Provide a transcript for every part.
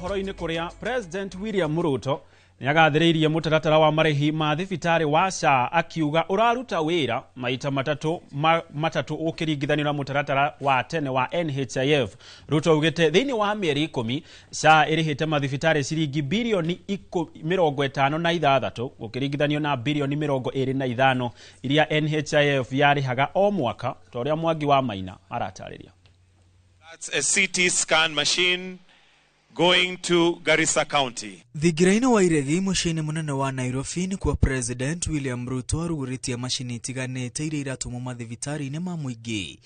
Horoine kuria President William Ruto niagathiriirie mutaratara wa marehi ma thibitari wa SHA akiuga uraruta wira maita matatu ukiringithanio mutaratara wa tene wa NHIF. Ruto ugite thiini wa mieri 10 SHA irihite mathibitari ciringi bilioni 56 ukiringithanio na bilioni 25 iria NHIF yarihaga o mwaka toria Mwangi wa Maina aratariria. That's a CT scan machine going to Garissa County. Thigiraina wa iregi mushini munene wa Nairobi ni kwa President William Ruto aruguritie mashini itiganite iria iratuma mathibitari-ini ma muingi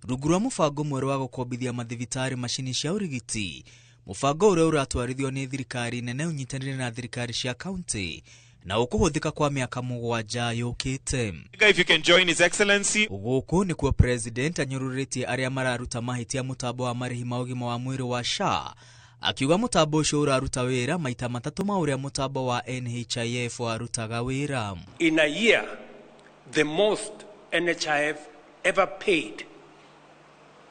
rugura mubango mweru wa gukombithia mathibitari mashini cia urigiti. Mubango uria uratwarithio ni thirikari nene unyitanire na thirikari cia county na ukuhuthika kwa miaka 7 yukite. If you can join His Excellency. Uguku ni kwa President anyururitie aria mararuta mahitia mutambo wa marihi ma ugima wa mwiri wa SHA. Akiuga mutambo ucio uraruta wira maita matatu ma uria mutambo wa NHIF warutaga wira. In a year, the most NHIF ever paid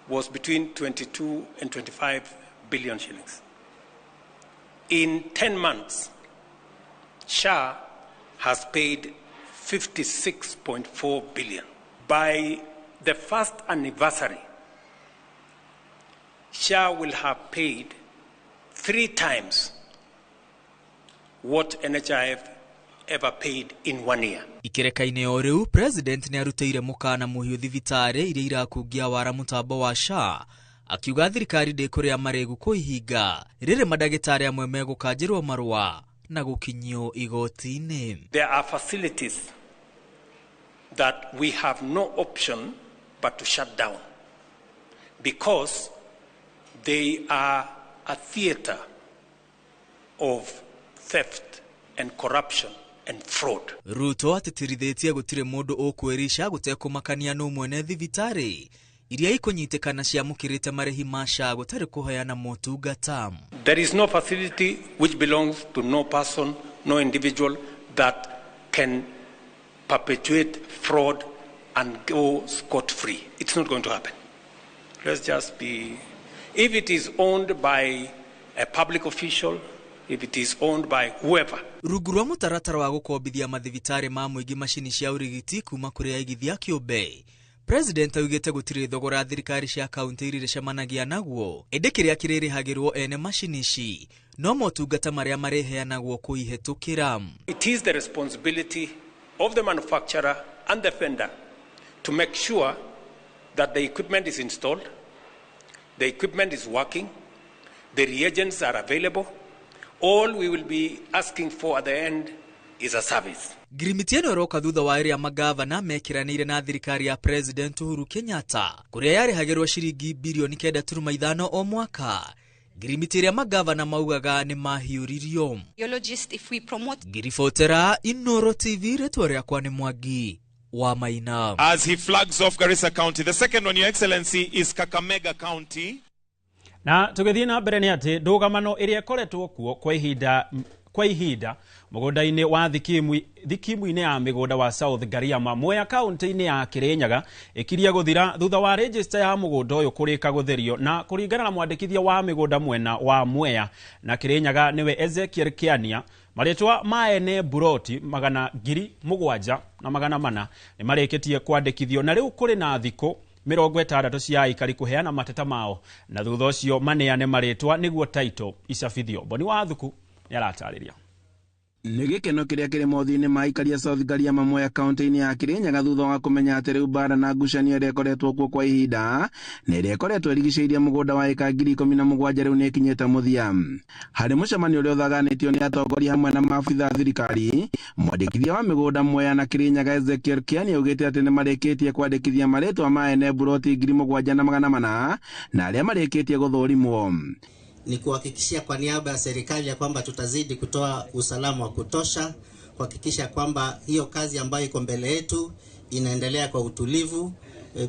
was between 22 and 25 billion shillings. In 10 months, SHA has paid 56.4 billion. By the first anniversary, SHA will have paid 3 times what NHIF ever paid in 1 year. Ikirekaine o riu President ni arutire mukana muhiu thibitari iria irakungia wara mutambo wa SHA akiuga thirikari ndikuria maregu kuihinga riri madagitari amwe megukanjirwo marua na gukinyio igoti-ini. There are facilities that we have no option but to shut down because they are a theater of theft and corruption and fraud. Ruto atitirithitie gutire mundu ukwirisha gutekumakania no mwene thibitari iria ikunyitikana cia mukirite marehi ma SHA gutari kuheana motungata. There is no facility which belongs to no person, no individual that can perpetuate fraud and go scot-free. It's not going to happen. Let's just be... If it is owned by a public official, if it is owned by whoever. Rugurwa mutaratara wa gukombithia mathibitari ma muingi mashini cia urigiti kuma kuri aigithia kiumbe. President augite gutire thogora thirikari cia county irire cemanagia naguo. Ende kiria kiririhagirwo ene mashini ici no motungata maria mareheanagwo kuihetukira. It is the responsibility of the manufacturer and the vendor to make sure that the equipment is installed, the equipment is working, the reagents are available. All we will be asking for at the end is a service. Girimitiano roka thutha wa iria magavana mekiranire na thirikari ya President Uhuru Kenyatta kuria yarihagirwo shiringi bilioni 9.5 o mwaka. Girimitiria magavana maugaga ni mahiuririo. If we promote Girifotera Inoro TV retore yakwa ni Mwangi wa Maina. As he flags off Garissa County, the second one, Your Excellency, is Kakamega County. Na tugithii na mbere ni ati ndugamano iria koretwo kuo kwa ihinda mugonda-ini wa thikimu-ini ya migunda wa South Gariama Mwea county-ini ya Kirinyaga ikiria guthira thutha wa register ya mugunda uyu kurika gutherio na kuringana na mwandikithia wa migunda mwena wa Mwea na Kirinyaga niwe Ezekiel Kiania. Maretwa maene buroti 7,400 ni mareketie kwandikithio na riu kuri na thiko 60 cia ikari kuheana mateta mao na thutha ucio maneane maretwa niguo title icabithio. Boni wa thuku ni aratariria. Nĩ gĩkeno kĩrĩa kĩrĩ mothiinĩ ma aikari ya South Gariama Mwea county-inĩ ya Kirinyaga thutha wa kũmenya atĩ rĩu mbara na ngucanio ĩrĩa ĩkoretwo kuo kwa ihinda na ĩrĩa ĩkoretwo ĩrigicĩirie mũgũnda wa eka 17,000 rĩu nĩ ĩkinyĩte mũthia. Harĩ mũcemanio ũrĩa ũthaganĩtio nĩ atongoria hamwe na maabitha thirikari, mwandĩkithia wa mĩgũnda Mwea na Kirinyaga Ezekiel Kiania augĩte atĩ nĩ marĩkĩtie kwandĩkithia marĩtwa ma ene buroti 7,400 na arĩa marĩkĩtie gũthũrimwo. Ni kuhakikishia kwa niaba ya serikali ya kwamba tutazidi kutoa usalama wa kutosha, kuhakikisha kwamba hiyo kazi ambayo iko mbele yetu inaendelea kwa utulivu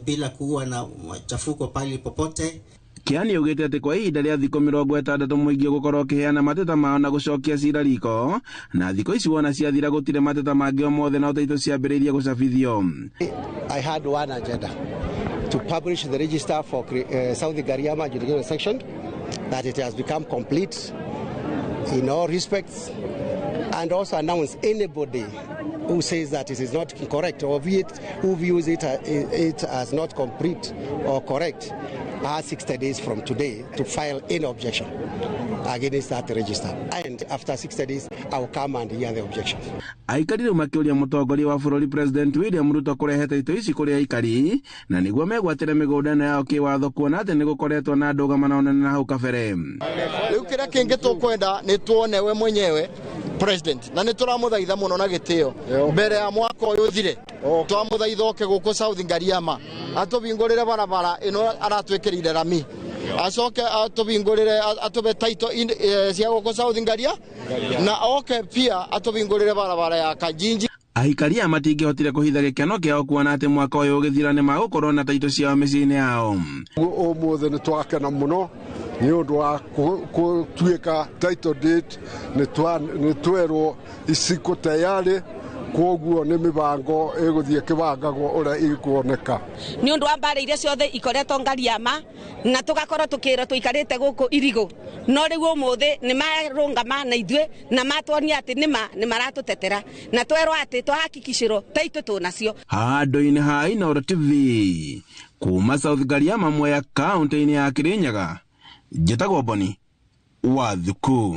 bila kuwa na machafuko pali popote. Kiani ugite ati kwa ihinda ria thikũ 60 muingi gukorwo ukiheana mateta mao na gucokia cira riko, na thikũ ici wona ciathira gutire mateta mangi o mothe na utaito ciambiriirie gucabithio. I had one agenda to publish the register for South Gariama Judicial Section, that it has become complete in all respects, and also announce anybody who says that it is not correct or who views it as not complete or correct has 60 days from today to file any objection against that register. And after 60 days, I will come and hear the objection. Aikari rĩu makĩũria mũtongoria wa bũrũri President William Ruto kũrehete ito ici kũrĩ aikari na nĩguo megwatĩre mĩgũnda ĩno yao kĩwatho kuona atĩ nĩ gũkoretwo na ndũgamano nene na hau kabere. Rĩu kĩrĩa kĩngĩ tũkwenda nĩ tuone we mwenyewe President, na nĩ tũramũthaitha mũno na gĩtĩo mbere ya mwaka ũyũ ũthire, twamũthaitha oke gũkũ South Gariama atũbingũrĩre barabara ĩno aratwĩkĩrĩire rami, acoke atũbingũrĩre atũbe taito cia gũkũ South Gariama na oke pia atũbingũrĩre barabara ya Kajinji. Aikari aya matingĩhotire kũhitha gĩkeno kĩao kuona atĩ mwaka ũyũ ũgĩthira nĩ magũkorwo na taito ciao mĩciĩ-inĩ yao. Ũmũthĩ nĩ twakena mũno nĩ ũndũ wa gũtuĩka title deed, nĩ twerwo iciko tayari, koguo nĩ mĩbango ĩgũthiĩ kĩbangagwo ũrĩa ikuoneka. Nĩ ũndũ wa mbara iria ciothe ikoretwo Gariama na tugakorwo tukĩrwo tuikarĩte gũkũ Irigu, no rĩu ũmũthĩ nĩ marũngama na ithuĩ na matuonia atĩ nĩ maratũtetera na twerwo atĩ twahakikicĩrwo taito tũnacio. Handũ-inĩ ha Inooro TV kuma South Gariama Mwea kaunti-inĩ ya Kirinyaga, njĩtagwo Boni Wathuku.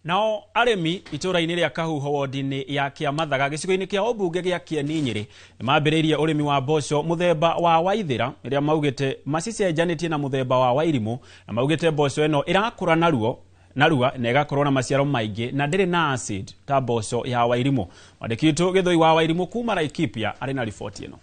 Nao aremi itũra-inĩ rĩa Kahuho wodi-inĩ ya Kĩamathaga gĩcigo-inĩ kĩa ũmbunge gĩa Kĩeni-Nyĩrĩ nĩmambĩrĩirie ũrĩmi wa mboco mũthemba wa Waithĩra ĩrĩa maugĩte macicenjanĩtie na mũthemba wa Wairimũ, na maugĩte mboco ĩno ĩrakũra narua na ĩgakorwo na maciaro maingĩ na ndĩrĩ na acid ta mboco ya Wairimũ. Mwandĩki witũ Gĩthũi wa Wairimũ kuma Laikipia arĩ na riboti ĩno.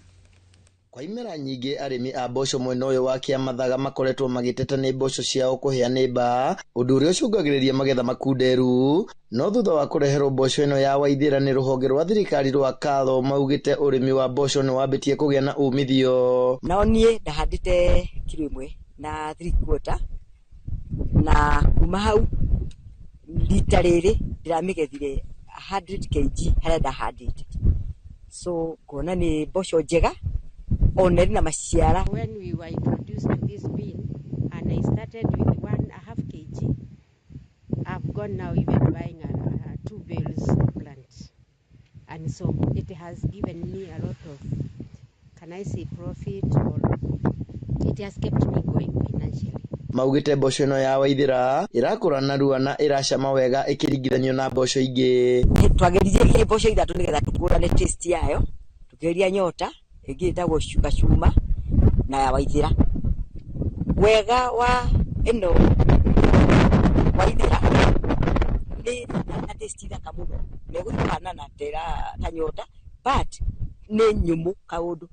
Kwa imera nyingĩ arĩmi a mboco mwena ũyũ wa Kĩamathaga makoretwo magĩteta nĩ mboco ciao kũhĩa nĩ mbaa, ũndũ ũrĩa ũcũngagĩrĩria magetha makunderu. No thutha wa kũreherwo mboco ĩno ya Waithĩra nĩ rũhonge rwa thirikari rwa KALRO maugĩte ũrĩmi wa mboco nĩ wambĩtie kũgĩa na umithio. Nao niĩ ndahandĩte kilo 1 na 3/4 na kuma hau rita rĩrĩ ndiramĩgethire 100 kg harĩa ndahandĩte, so kuona nĩ mboco njega oneri na maciara. When we were introduced to this bean and I started with 1.5 kg, I've gone now even buying 2 bales plant, and so it has given me a lot of, can I say, profit, or it has kept me going financially. Maugĩte mboco ĩno ya Waithĩra ĩrakũra narua na ĩracama wega ĩkĩringithanio na mboco ingĩ. Twageririe mboco ithatũ nĩgetha tũkũrane taste yayo, tugeria nyota ĩngĩ ĩtagwo cuma na ya Waithĩra. Wega wa ĩno Waithĩra nĩ na taste thaka mũno, megũthikana na ta nyota, but nĩ nyũmũ kaũndũ,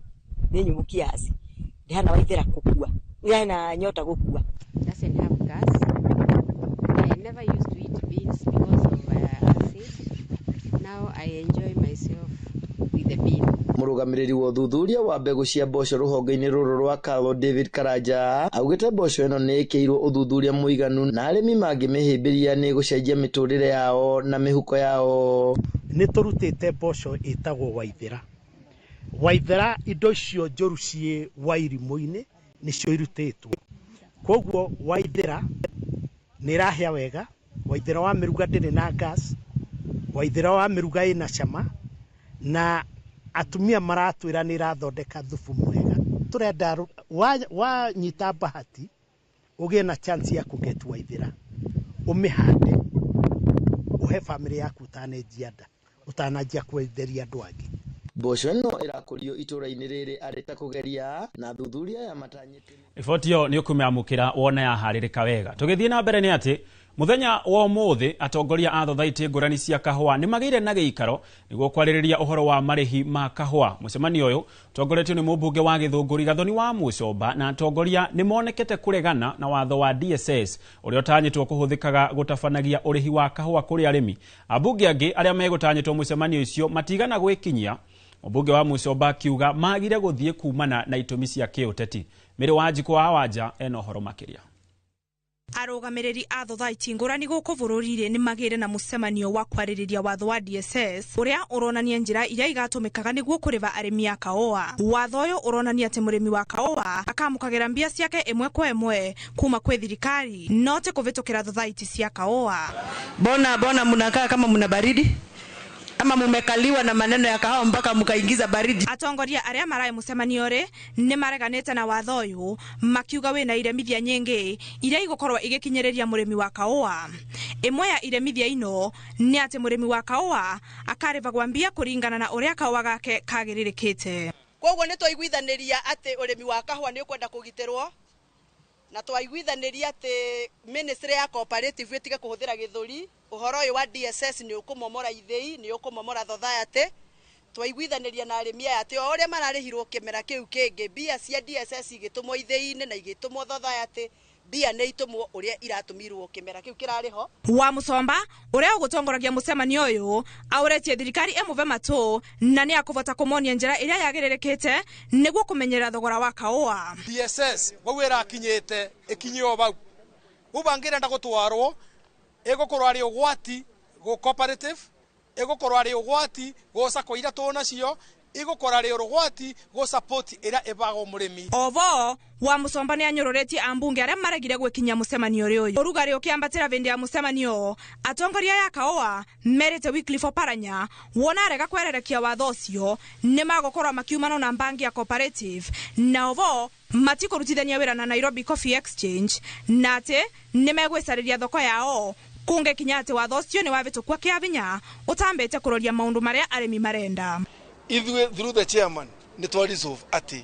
nĩ nyũmũ kiasi, ndihana Waithĩra gũkua, ndihana nyota gũkua. Doesn't have gas. I never used to eat beans because of acid. Now I enjoy myself with the bean. Mũrũgamĩrĩri wa ũthuthuria wa mbegũ cia mboco rũhonge-inĩ rũrũ rwa KALRO David Karanja augĩte mboco ĩno nĩ ĩkĩirwo ũthuthuria mũiganu na arĩmi mangĩmĩhĩmbĩria nĩ gũcenjia mĩtũrĩre yao na mĩhuko yao. Nĩ tũrutĩte mboco ĩtagwo Waithĩra. Waithĩra indo icio njũru ciĩ Wairimũ-inĩ nĩcio irutĩtwo. Koguo Waithĩra nĩ ĩrahĩa wega, Waithĩra wa mĩruga ndĩrĩ na gas, Waithĩra wa mĩruga ĩna cama, na atumia maratwĩra nĩ ĩrathondeka thubu mwega. Tũrenda wanyita bahati ũgĩe na chance ya kũget Waithĩra, ũmĩhande, ũhe family yaku ũtanenjia nda, ũtananjia kwenderia andũ angĩ. Mboco ĩno ĩrakũrio itũra-inĩ rĩrĩ arĩ ta kũgeria na thuthuria ya matanyĩte. Riboti ĩyo nĩ ũkũmĩamũkĩra wona yaharĩrĩka wega. Tũgĩthiĩ na mbere nĩ atĩ muthenya wa ũmũthĩ atongoria a thothaitĩ ngũrani cia kahũa nĩ magĩire na gĩikaro nĩguo kwarĩrĩria ũhoro wa marĩhi ma kahũa. Mũcemanio ũyũ ũtongoretio nĩ mũmbunge wa Gĩthũngũri Gathoni wa Mũcomba, na atongoria nĩ monekete kũregana na watho wa DSS ũrĩa ũtanyĩtwo kũhũthĩkaga gũtabanagia ũrĩhi wa kahũa kũrĩ arĩmi. Ambunge angĩ arĩa megũtanyĩtwo mũcemanio ũcio matigana gwĩkinyia Mũmbunge wa Mucomba akiuga magire gũthiĩ kumana na itũmi cia kĩũteti. Mĩrĩ wa Njiko wa Wanja ena ũhoro makĩria. Arũgamĩrĩri a thothaiti ngũrani gũkũ bũrũri-inĩ nĩ magĩire na mũcemanio wa kwarĩrĩria watho wa DSS ũrĩa ũronania njĩra iria igatũmĩkaga nĩguo kũrĩva arĩmi a kaũa. Watho ũyũ ũronania atĩ mũrĩmi wa kaũa akamũkagĩra mbia ciake ĩmwe kwa ĩmwe kuma kwĩ thirikari, no ti kũvĩtũkĩra thothaiti cia kaũa. Bona mnakaa kama mna baridi ama mumekaliwa na maneno ya kahawa mpaka mkaingiza baridi. Atongoria arĩa maraĩ mũcemanio rĩ nĩ mareganĩte na watho ũyũ, makiuga wĩna iremithia nyingĩ iria igũkorwo igĩkinyĩrĩria mũrĩmi wa kaũa. Ĩmwe ya iremithia ino nĩ atĩ mũrĩmi wa kaũa akarĩvagwo mbia kũringana na ũrĩa kaũa gake kagĩrĩrĩkĩte. Koguo nĩ twaiguithanĩria atĩ ũrĩmi wa kahũa nĩ ũkwenda kũgitĩrwo, na twaiguithanĩria atĩ ministry ya cooperative ĩtige kũhũthĩra gĩthũri. Ũhoro ũyũ wa DSS nĩ ũkũmomora ithĩi, nĩ ũkũmomora thothaitĩ. Twaiguithanĩria na arĩmi aya atĩ o ũrĩa mararĩhirwo kĩmera kĩu kĩngĩ, mbia cia DSS igĩtũmwo ithĩi-inĩ na igĩtũmwo thothaitĩ, mbia nĩ itũmwo ũrĩa iratũmirwo kĩmera kĩu kĩrarĩho. Wa Mucomba ũrĩa ũgũtongoragia mũcemanio ũyũ aũretie thirikari ĩmũve matũ na nĩ akũvota kũmonia njĩra ĩrĩa yagĩrĩrĩkĩte nĩguo kũmenyerera thogora wa kaũa. DSS wau ĩrakinyĩte ĩkinyio bau ubangĩrenda gũtwarwo ĩgũkorwo arĩ ũgwati go cooperative, ĩgũkorwo arĩ ũgwati go sako ira tũnacio, ĩgũkorwo arĩ ũgwati go support ĩrĩa ĩbagwo mũrĩmi. Ovo Wa Mucomba nĩ anyũrũrĩtie ambunge arĩa maregire gwĩkinyia mũcemanio ũyũ. Ũrugarĩ ũkĩambatĩra vĩndĩ ya mũcemanio, atongoria ya kaũa merĩte Wycliffe Oparanya wona arega kwererekia watho ũcio nĩ magũkorwo makiumana na bangi ya cooperative, na ovo matikũrutithania wĩra na Nairobi Coffee Exchange, na atĩ nĩ megwĩcarĩria thoko yao kũngĩkinya atĩ watho ũcio nĩ wavĩtũkwo kĩavinya ũtambĩte kũroria maũndũ marĩa arĩmi marenda. Ithuĩ through the chairman nĩ twaresolve atĩ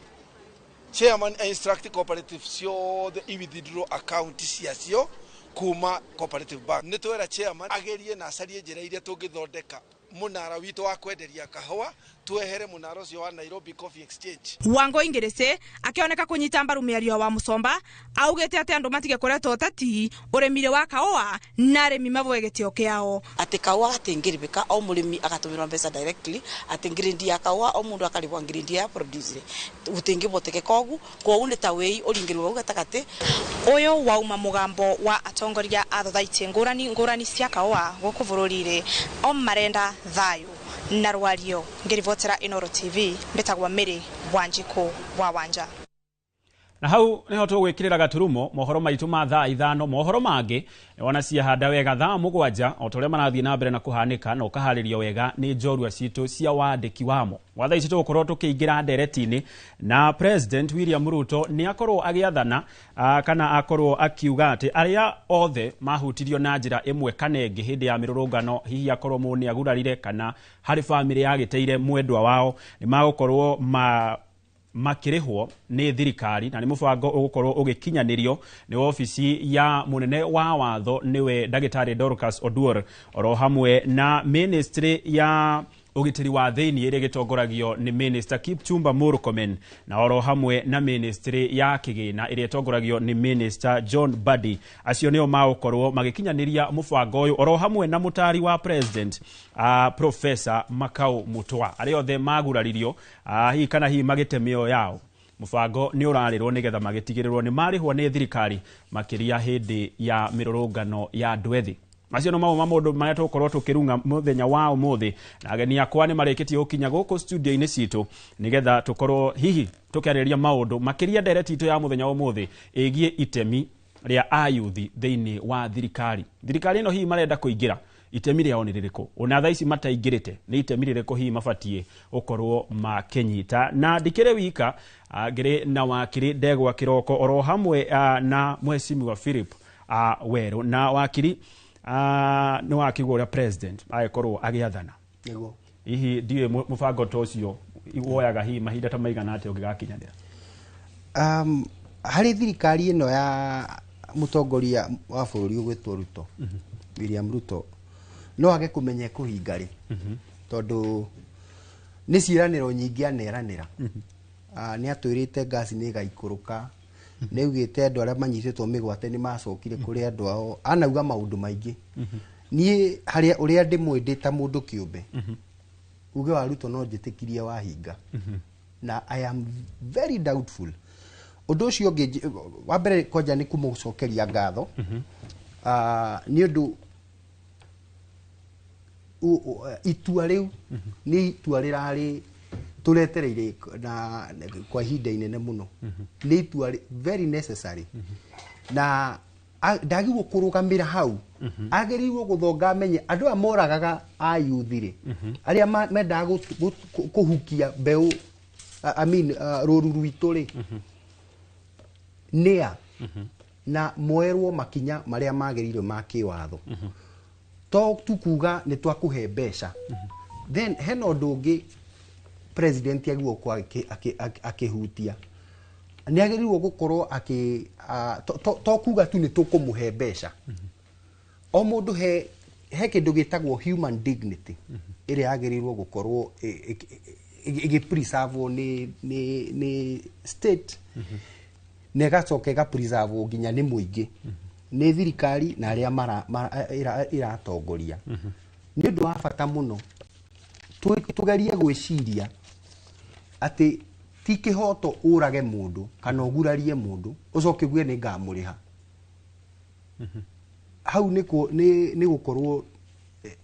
chairman instruct cooperative ciothe i-withdraw account ciacio kuma cooperative bank. Nĩ twera chairman agerie na acarie njĩra iria tũngĩthondeka mũnara witũ wa kwenderia kahũa twehere mũnara ũcio wa Nairobi Coffee Exchange. Wangui Ngĩrĩcĩ akĩoneka kũnyita mbaru mĩario wa Mucomba augĩte atĩ andũ matigĩkoretwo ũteti ũrĩmire wa kaũa na arĩmi mavoe gĩtĩo kĩao. Atĩ kaũa gatingĩrĩvĩka o mũrĩmi agatũmĩrwo mbeca directly, atĩ ngirindi ya kaũa o mũndũ akarĩvwo ngirindi ya produce gũtingĩvotekeka ũguo, koguo nĩ ta wĩi ũringĩrwo gatagatĩ. Ũyũ wauma mũgambo wa atongoria a thothaitĩ ngũrani cia kaũa gũkũ bũrũri-inĩ o marenda thayũ na rwario. Ngĩrivotera Inooro TV mbĩtagwo Mĩrĩ wa Njiko wa Wanja. Na hau niho tũgwĩkĩrĩra gaturumo mohoro maitũ ma thaa 5. Mohoro mangĩ ona ciahanda wega thaa 7 o torĩa marathiĩ na mbere na kũhanĩka na ũkaharĩrio wega nĩ njorua citũ cia wandĩki wamo. Watha ici tũgũkorwo tũkĩingĩra ndereti-inĩ na President William Ruto nĩ akorwo agĩathana kana akorwo akiuga atĩ arĩa othe mahutirio na njĩra ĩmwe kana ĩngĩ hĩndĩ ya mĩrũrũngano, hihi akorwo mũndũ nĩ agurarire kana harĩ bamĩrĩ yagĩteire mwendwa wao, nĩ magũkorwo makĩrĩhwo nĩ thirikari na nĩ mũbango ũgũkorwo ũgĩkinyanĩrio nĩ ofici ya mũnene wa watho nĩwe Ndagĩtarĩ Dorcas Oduor, oro hamwe na ministry ya ũgitĩri wa thĩinĩ ĩrĩa ĩgĩtongoragio nĩ Minister Kipchumba Murkomen, na oro hamwe na ministry ya kĩgĩna ĩrĩa ĩtongoragio nĩ Minister John Mbadi. Acio nĩo magũkorwo magĩkinyanĩria mũbango ũyũ oro hamwe na mũtari wa president Professor Makau Mutwa, arĩa othe maguraririo hihi kana hihi magĩte mĩoyo yao. Mũbango nĩ ũrarĩrwo nĩgetha magĩtigĩrĩrwo nĩ marĩhwo nĩ thirikari makĩria hĩndĩ ya mĩrũrũngano ya andũ ethĩ. Macio no maũndũ marĩa tũgũkorwo tũkĩrunga mũthenya wa ũmũthĩ, na ageni akwa nĩ marĩkĩtie gũkinya gũkũ studio-inĩ citũ nĩgetha tũkorwo hihi tũkĩarĩrĩria maũndũ makĩria ndereti itũ ya mũthenya wa ũmũthĩ ĩgiĩ itemi rĩa ayuthi thĩinĩ wa thirikari. Thirikari ĩno hihi marenda kũingĩra, itemi rĩao nĩ rĩrĩkũ? Ona thaa ici mataingĩrĩte, nĩ itemi rĩrĩkũ hihi mabatiĩ gũkorwo makĩnyita? Na ndikĩrĩ wika, ngĩrĩ na wakiri Ndegwa Kĩroko oro hamwe na Mheshimiwa Philip Werũ, na wakiri nĩ wakigwo ũrĩa president agĩkorwo agĩathana. Nĩguo. Hihi ndiĩ mũbango ta ũcio woyaga hihi mahinda ta maigana atĩa ũngĩgakinyanĩra? Harĩ thirikari ĩno ya mũtongoria wa bũrũri ũgwĩtwo Ruto, William Ruto, no age kũmenya kũhinga rĩ, tondũ nĩ ciĩranĩro nyingĩ aneranĩra. Nĩ atwĩrĩte ngasi nĩ ĩgaikũrũka, nĩ ugĩte andũ arĩa manyitĩtwo mĩgwate nĩ macokire kũrĩ andũ ao, anauga maũndũ maingĩ. Niĩ harĩa ũrĩa ndĩmwendete mũndũ kĩũmbe, uge wa Ruto no njitikirie wa hinga na I am very doubtful undu ucio ngi wa mbere koja ni kumucokeria ngatho ni undu itua riu ni itua rirari tuletereire na kwa ihinda inene muno ni itua very necessary na ndagirwo kurugamira hau agerirwo guthonga menye andu amoragaga ayuthire aria mendaga kuhukia mbeu ruru rwitu ri nia na moerwo makinya maria magerirwo ma kiwatho to tukuga ni twakuhe mbeca then heno ndungi president agirwo kwa akihutia ni agerirwo gukorwo to kuga tu ni tukumuhe mbeca o mundu he kindu gitagwo human dignity ire agerirwo gukorwo igi preserve ni state nega coke ga preserve nginya ni muingi ni thirikari na aria iratongoria ni undu wa bata muno tugerie gwiciria ati ti kihoto urage mundu kana ugurarie mundu ucoke gwe ni ngamuriha hau ni gukorwo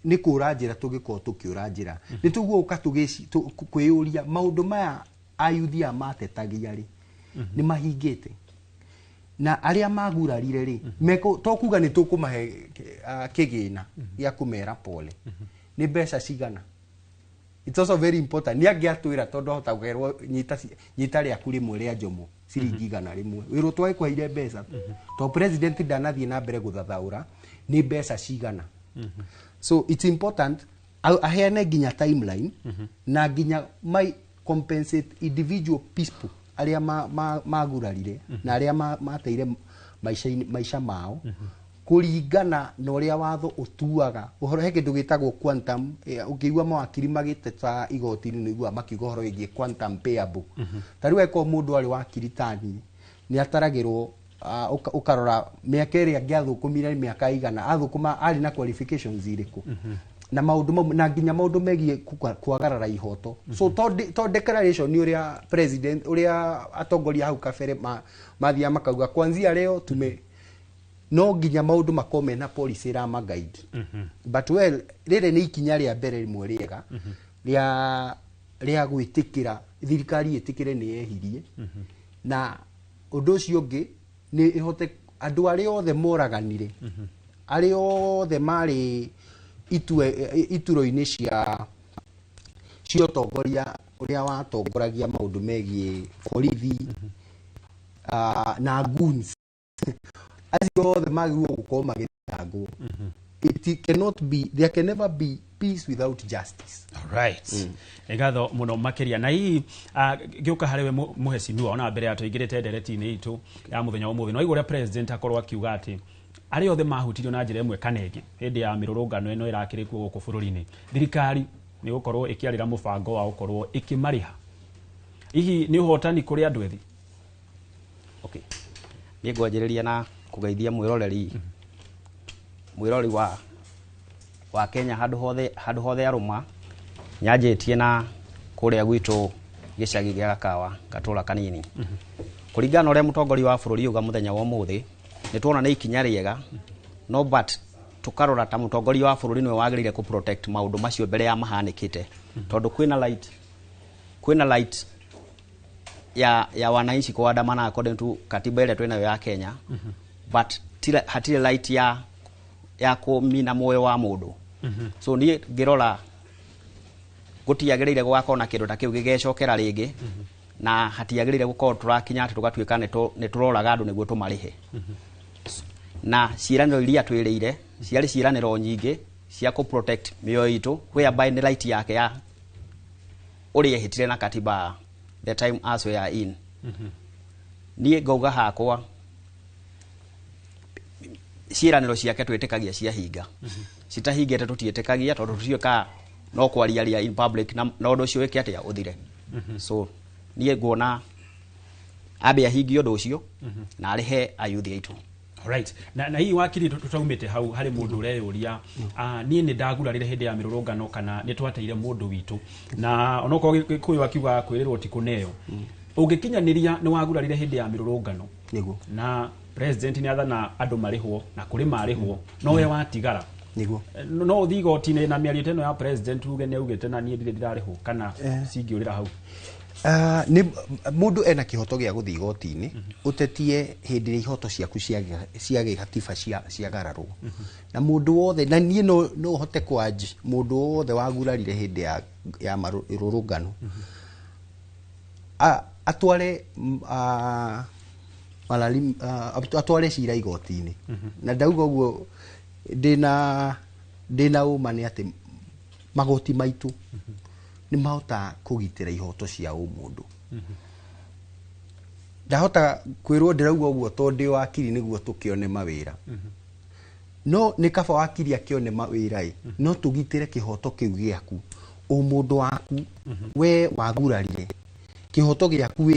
ni kuranjira tugiko tukiuranjira ni tuguoka tugici kwiyuria maundu maya ayuthia matetagia ri ni mahingite na aria magurarire ri meko to kuga ni tukumahe kigina ya kumera pole ni mbeca cigana. It's also very important ni angiatwira tondu hota kugerwo nyita ria kuri mwere njomo ciringi igana rimwe wiro twai kwa ile mbeca to president ndanathie na mbere guthathaura ni mbeca cigana. So it's important aheane nginya timeline na nginya my compensate individual people aria magurarire na aria mateire maisha mao kuringana na uria watho utuaga uhoro he kindu gitagwo quantum ukiigua mawakiri magiteta igoti-ini nigua makiuga uhoro wigie quantum payable tari weko mundu ari wakiri tani ni ataragirwo ukarora miaka iri angiathukumire miaka igana athukuma ari na qualifications iriku na maundu na nginya maundu megie kwagarara ihoto so to declaration ni uria president uria atongoria hau kabere mathia makauga kwanzia leo tume no nginya maundu makome na policy ra ma guide but well rire ni ikinya ria mbere rimwe riega ria gwitikira thirikari itikire ni yehirie na undu ucio ngi ni ihote andu aria othe moraganire aria othe mari ituro-ini cia utongoria uria watongoragia maundu megie borithi na goons acio othe magirwo gukorwo magithangwo. It cannot be, there can never be peace without justice. All right. Egatho muno makiria na hii giuka hariwe muhecimiwa ona mbere ya tuigirite ndereti-ini itu ya muthenya wa muthi no igore president akorwo akiuga ati ari othe mahutirio na njira imwe kana ingi hindi ya mirurungano ino irakirikwo guku bururi-ini thirikari ni gukorwo ikiarira mubango wa gukorwo ikimariha hihi ni uhotani kuri andu ethi. Okay, ni ngwanjiriria na kugeithia mwiroreri mwirori wa Kenya handu hothe aruma nyanjitie na kuria gwitu gicagi gia Gakawa gatura kanini kuringana uria mutongoria wa bururi uga muthenya wa umuthi ni tuona ni ikinya riega no but tukarora ta mutongoria wa bururi niwe wagirire ku protect maundu macio mbere ya mahanikite tondu kwina light ya wananchi kuandamana according to katiba ile twinayo ya Kenya but hatire light ya kumina moyo wa mundu so ni ngirora gutiagirire gwako na kindu ta kiu gigecokera ringi na hatiagirire gukorwo turakinya ati tugatuika ni turoraga andu niguo tumarihe na ciiraniro iria twirire ciari ciiraniro nyingi cia ku protect mioyo itu whereby ni light yake ya uri ehitire na katiba the time as we are in nie ngauga hakwa ciiraniro ciake twitikagia cia hinga citahingite tutietikagia tondu tucioka no kwariaria in public na undu ucio wiki atia uthire so nie nguona abe ahingi undu ucio na arihe ayuthi aitu. Alright. Na hii wakiri tutaumite hau hari mundu ureyuria nie ni ndagurarire hindi ya mirurungano kana ni twateire mundu witu na onoko kuyu akiuga kwirirwo ti kuneyo ungikinyaniria ni wagurarire hindi ya mirurungano niguo na president ni athana andu marihwo na kuri marihwo no we watigara niguo no uthigo tine na miario teno ya president uge ni ugite na nie ndirarihwo kana singiurira hau ni mundu ena kihoto gia guthi igoti-ini utetie hindi ihoto ciaku cia gikatiba cia gararwo na mundu wothe na nie no hote kwaji mundu wothe wagurarire hindi ya marurungano atware malali atware cira igoti-ini na ndauga uguo ndina uma ni ati magoti maitu ni mahota kugitira ihoto cia umundu ndahota kwirwo ndirauga uguo tondu wakiri niguo tukione mawira no ni kaba wakiri akione mawira no tugitire kihoto kiu giaku umundu waku we wagurarire kihoto giaku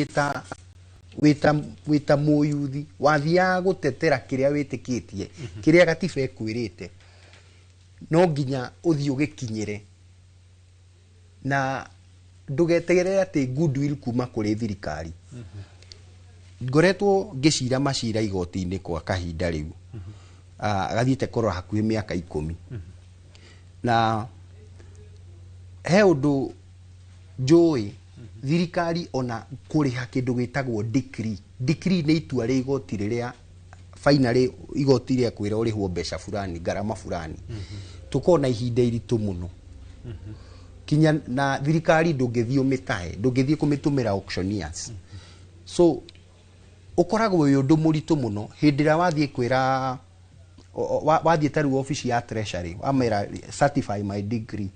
wita muyuthi wathia gutetera kiria witikitie kiria gatiba ekwirite no nginya uthii ugikinyire na ndugetegere ati goodwill kuma kuri thirikari ngoretwo ngicira macira igoti-ini kwa kahinda riu agathiite korwa hakuhi miaka 10 na he undu njui thirikari ona kuriha kindu gitagwo decree ni itua ri igoti riria finally igoti ria kwira urihwo mbeca fulani garama fulani tukona ihinda iritu muno kinya na thirikari ndungithio mitahe ndungithie kumitumira auctioneers so ukoragwo uyu ndu muritu muno hindira wathie kwira wathie taru office ya treasury amera certify my degree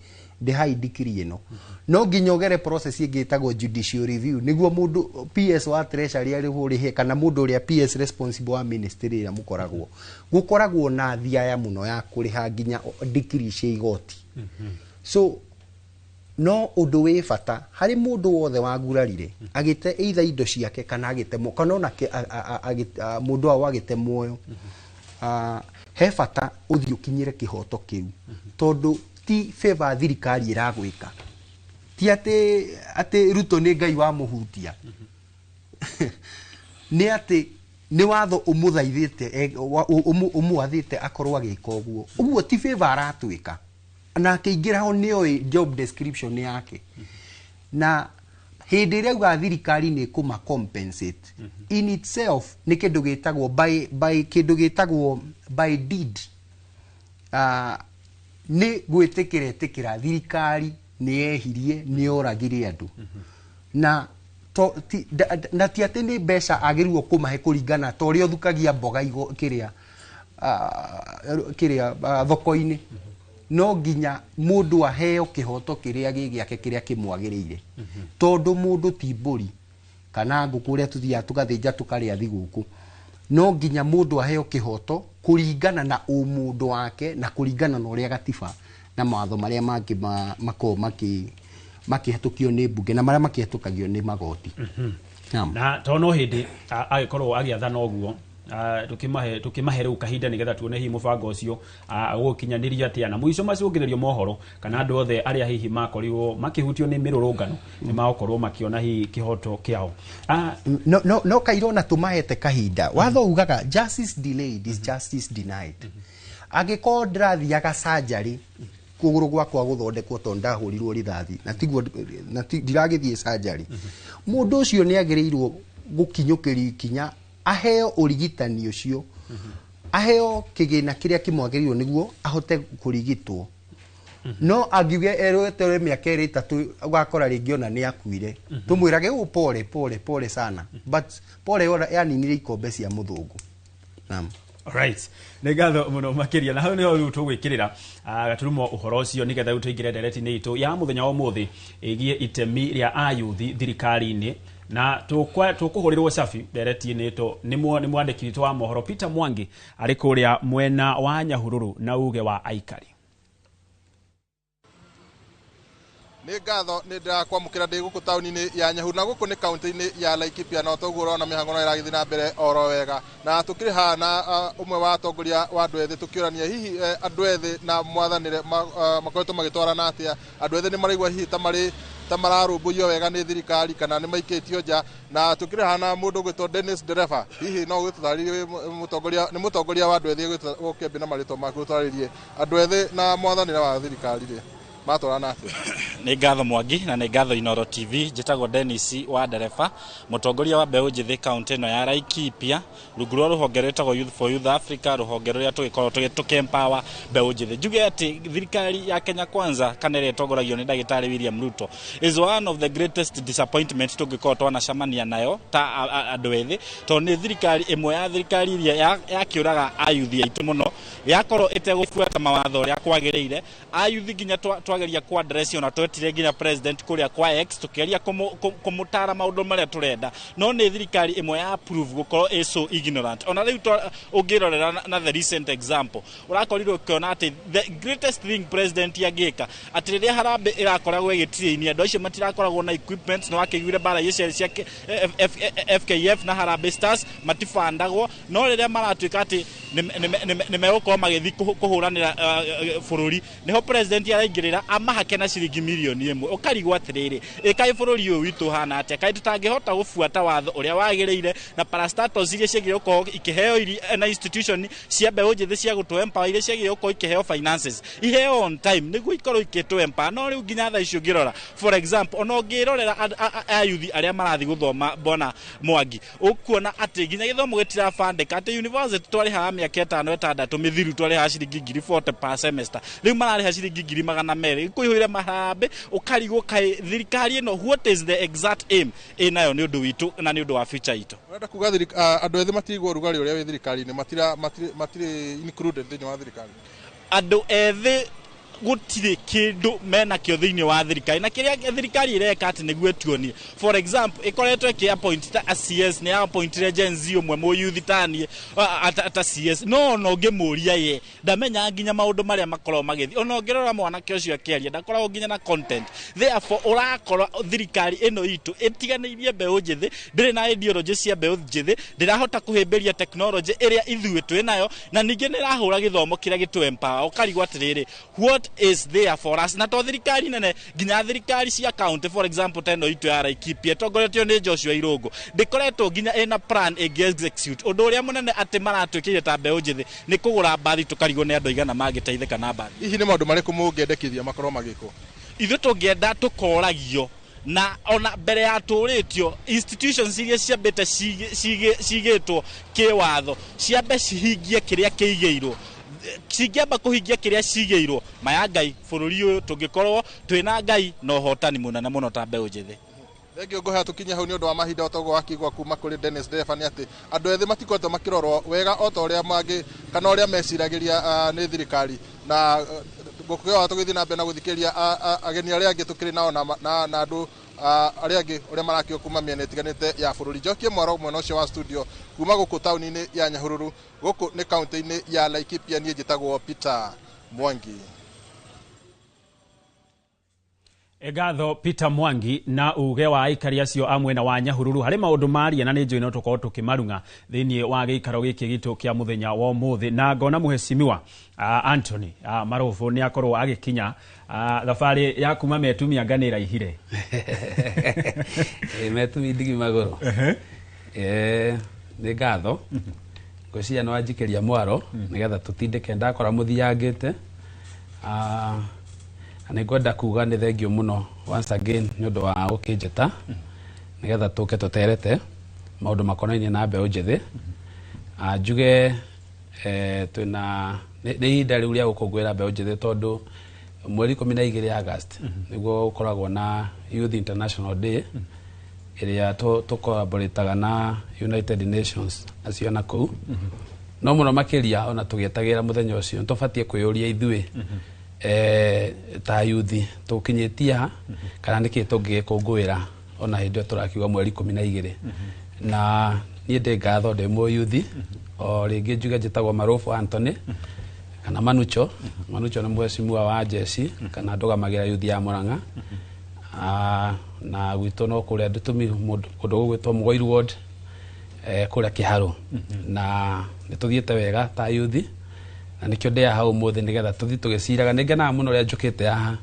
the high degree ino no nginya ugere process ingitagwo judicial review niguo mundu PS wa treasury ari hurihe kana mundu uria PS responsible wa ministry ya mukoragwo gukoragwo na thiaya muno ya kuriha nginya degree cia igoti so no undu wi bata hari mundu wothe wagurarire agite either indo ciake kana agitemo kana ona mundu wa agite muoyo he bata uthio kinyire kihoto kiu tondu ti favor thirikari iragwika ti ati Ruto ni ngai wa muhutia ni ati ni watho umuthaithite umuathite akorwo agika uguo ti favor aratwika na keingira ho nio job description yake na hindi ria uga thirikari ni kuma compensate in itself ni kindu gitagwo by kindu gitagwo by deed ni gwitikira thirikari ni ehirie ni oragire andu na na ti ati ni mbeca agirwo kumahe kuringana to rio thukagia mboga igo kiria thoko-ini no nginya mundu aheo kihoto kiria gigiake kiria kimwagirire tondu mundu ti mburi kana nguku ria tuthia tugathinja tukaria thiguku no nginya mundu aheo kihoto kuringana na umundu wake na kuringana na uria gatiba na mawatho maria mangi makihetukio ni mbunge na maria makihetukagio ni magoti na tono hindi agikorwo agiathana uguo tukimahe riu kahinda nigetha tuone hi mubango ucio gukinyaniria atia na muico macungiririo mohoro kana andu othe aria hihi makorirwo makihutio ni mirurungano ni makorwo makiona hi kihoto kiao no kairona tumahete kahinda watho ugaga justice delayed is justice denied agiko ndrathiaga surgery kuguru gwakwa guthondekwo to ndahurirwo rithathi na tiguo ndiragithie surgery mundu ucio ni agirirwo gukinyukiri kinya aheo urigitani ucio aheo kigina kiria kimwagirirwo niguo ahote kurigitwo no agiuge erwete miaka 3 ugakora ringi ona ni akuire tumwirage pole sana but pole ora yani ni ikombe cia muthungu Alright. Negatho muno makiria na hau ni ho tugwikirira gaturumo uhoro ucio nigetha utuingire ndereti-ini itu ya muthenya wa muthi igie itemi ria ayuthi thirikari-ini na tukuhurirwo cabi ndereti-ini itu ni mwandikiri wa mohoro Peter Mwangi ari kuria mwena wa Nyahururu na uge wa aikari nä ngatho nä ndä kwamå ndä gå kå taåni-inä ya Nyahururu na gå kå nä kauntä-inä ya Laikipia no toguo rona mä hango no ä ragä thiä na mbere oro wega na tå kä rä haha na å mwe wa atongoria wa andå ethä tå kä orania hihi andå ethä na mwathanä re makoretwo magä twarana atä a andå ethä nä maraigua hihi ta mararå mbå io wega nä thirikari kana nä maikä tio nja na tå kä rä haha na må ndå gwä two Dennis Dereba hihi no gwä tå tarä nä må tongoria wa andå ethä gå kä ambä na marä two maku gå twarä rie andå ethä na mwathanä re wa thirikari rä matwarana atä nä ngatho Mwangi na nä ngatho Inoro TV njĩtagwo Dennis wa Dereba mũtongoria wa mbeũ njĩthĩ kaunti ĩno ya Laikipia rungu rwa rũhonge rwĩtagwo Youth for Youth Africa rũhonge rũrĩa tũgĩkorwo tũkempower mbeũ njĩthĩ njuge atĩ thirikari ya Kenya Kwanza kana ĩrĩa ĩtongoragio nĩ ndagĩtarĩ William Ruto is one of the greatest disappointment tũngĩkorwo twanacemania nayo ta andũ ethĩ tondũ nĩ thirikari ĩmwe ya thirikari iria yakĩũraga ayuthi aitũ mũno yakorwo ĩtegũbuata mawatho ũrĩa kwagĩrĩire ayuthi nginya twageria kwa address ona twetire nginya president kuria kwa X tukiaria kumutara maundu maria turenda no ni thirikari imwe ya approve gukorwo so ignorant ona riu ungirorera na the recent example urakorirwo ukiona ati the greatest thing president yagika ati riria harambe irakoragwo igitiriinia andu acio matirakoragwo na equipment no akigwire bara icio cia FKF na Harambee Stars matifandagwo no riria maratuika ati nimegukorwo magithi kuhuranira bururi niho president araingirira amahake na ciringi milioni ĩmwe ukarigwo atiriri ikai bururi uyu witu hana atia kai tutangihota gufuata watho uria wagiriire na parastatals iria ciagire uko ikiheo na institution cia mbeũ njĩthĩ cia gutu empower iria ciagire uko ikiheo finances iheo on time niguo ikorwo ikitu empower no riu nginya tha icio ngirora for example ono ngirorera ayuthi aria marathi guthoma bona Mwangi ukuona ati nginya githomo gitirabandika ati university twari ha miaka 5-6 mithiru twari ha ciringi 40 per semester riu marari ha ciringi 200 kuihwira mahambe ukarigwo kai thirikari ino what is the exact aim inayo ni undu witu na ni undu wa future itu urenda kuga andu ethĩ matigwo rugari uria wi thirikari-inĩ matire included thĩinĩ wa thirikari andu ethĩ gutire kindu mena kio thiini wa thirikari na kiria thirikari ireka ati niguo tuonie for example ikoretwe ki appoint ta CS ni appoint Gen-Z umwe mu youth tani ata CS no ngimuria ye ndamenya nginya maundu maria makorwo magithi ono ngirora mwana kio cio akiaria ndakoragwo nginya na content therefore urakora thirikari ino itu itiganeirie mbeũ njĩthĩ ndire na ideology cia mbeũ njĩthĩ ndirahota kuhimberia technology iria ithuĩ twinayo na ningi nirahura githomo kiria gitu empower ukarigwa atiriri what is there for us na to thirikari nene nginya thirikari cia county for example teno itu ya Laikipia tongoretio ni Joshua Irungu ndikoretwo nginya ina plan execute undu uria munene ati maratwikire ta mbeũ njĩthĩ ni kugura mbathi tukarigwo ni andu igana magiteithika na mbathi hihi ni maundu mariku mungĩendekithia makorwo magĩkwo ithuĩ tũngĩenda tũkoragio na ona mbere ya tũrĩtio institutions iria ciambĩte cigĩtwo kĩwatho ciambe cihingie kĩrĩa kĩigĩirwo cingĩamba kũhingia kĩrĩa cigĩirwo maya Ngai bũrũri ũyũ tũngĩkorwo twĩna Ngai na ũhotani mũnene mũno ta mbeũ njĩthĩ thengio ngũhe tũkinya hau nĩ ũndũ wa mahinda ũtogo wakigwa kuma kũrĩ Dennis Dereba nĩ atĩ andũ ethĩ matikoretwo makĩrorwo wega o ta ũrĩa mangĩ kana ũrĩa meciragĩria nĩ thirikari na gũkĩoya tũgĩthiĩ na mbere na gũthikĩrĩria ageni arĩa angĩ tũkĩrĩ nao na andũ arĩa angĩ ũrĩa marakĩo kuma mĩena ĩtiganĩte ya bũrũri njokie mwaro mwena ũcio wa studio kuma gũkũ taũni-inĩ ya Nyahururu gũkũ nĩ kaunti-inĩ ya Laikipia niĩ njĩtagwo Peter Mwangi Egatho Peter Mwangi na uge wa aikari acio amwena wa Nyahururu harĩ maũndũ maria na nĩ njũĩ no tũkorwo tũkĩmarunga thĩinĩ wa gĩikaro gĩkĩ gitũ kĩa mũthenya wa ũmũthĩ na ngona mũhecimiwa Anthony Marobo nĩ akorwo agĩkinya thabarĩ ya kuma metumia nganĩra ihire metumi ndigi magũrũ nĩ ngatho ngwĩciria no anjikĩria mwaro nĩgetha tũtindĩke ndakora mũthiyangĩte nĩ ngwenda kuga nĩ thengio mũno once again nĩ ũndũ wa gũkĩnjĩta nĩgetha tũke tũterete maũndũ makonainie na mbeũ njĩthĩ njuge twĩna nĩ ihinda rĩu rĩa gũkũngũĩra mbeũ njĩthĩ tondũ mweri 12 August nĩguo ũkoragwo na Youth International Day ĩrĩa tũkoraborĩtaga na United Nations acio na kũu no mũno makĩria ona tũgĩetagĩra mũthenya ũcio tũbatiĩ kwĩyũria ithuĩ ta yuthi tũkinyĩtie ha kana nĩkĩ tũngĩkũngũĩra ona hĩndĩ ĩyo tũrakiuga mweri 12 na niĩ ndĩ ngatho ndĩ mũyuthi o rĩngĩ njuge njĩtagwo Marobo Anthony kana Manucho nĩ mũhecimiwa wa Jesi kana ndũgamagĩra yuthi ya Mũrang'a na gwitå no kå rä a ndå tå mi kå ndå gå gwä two Mugwairu ward kå rä a kä harå na nä tå thiä te wega ta yuthi na nä kä o ndä a hau må thä nä getha tå thiä tå gä ciraga nä ngenaga må no rä a njå kä te haha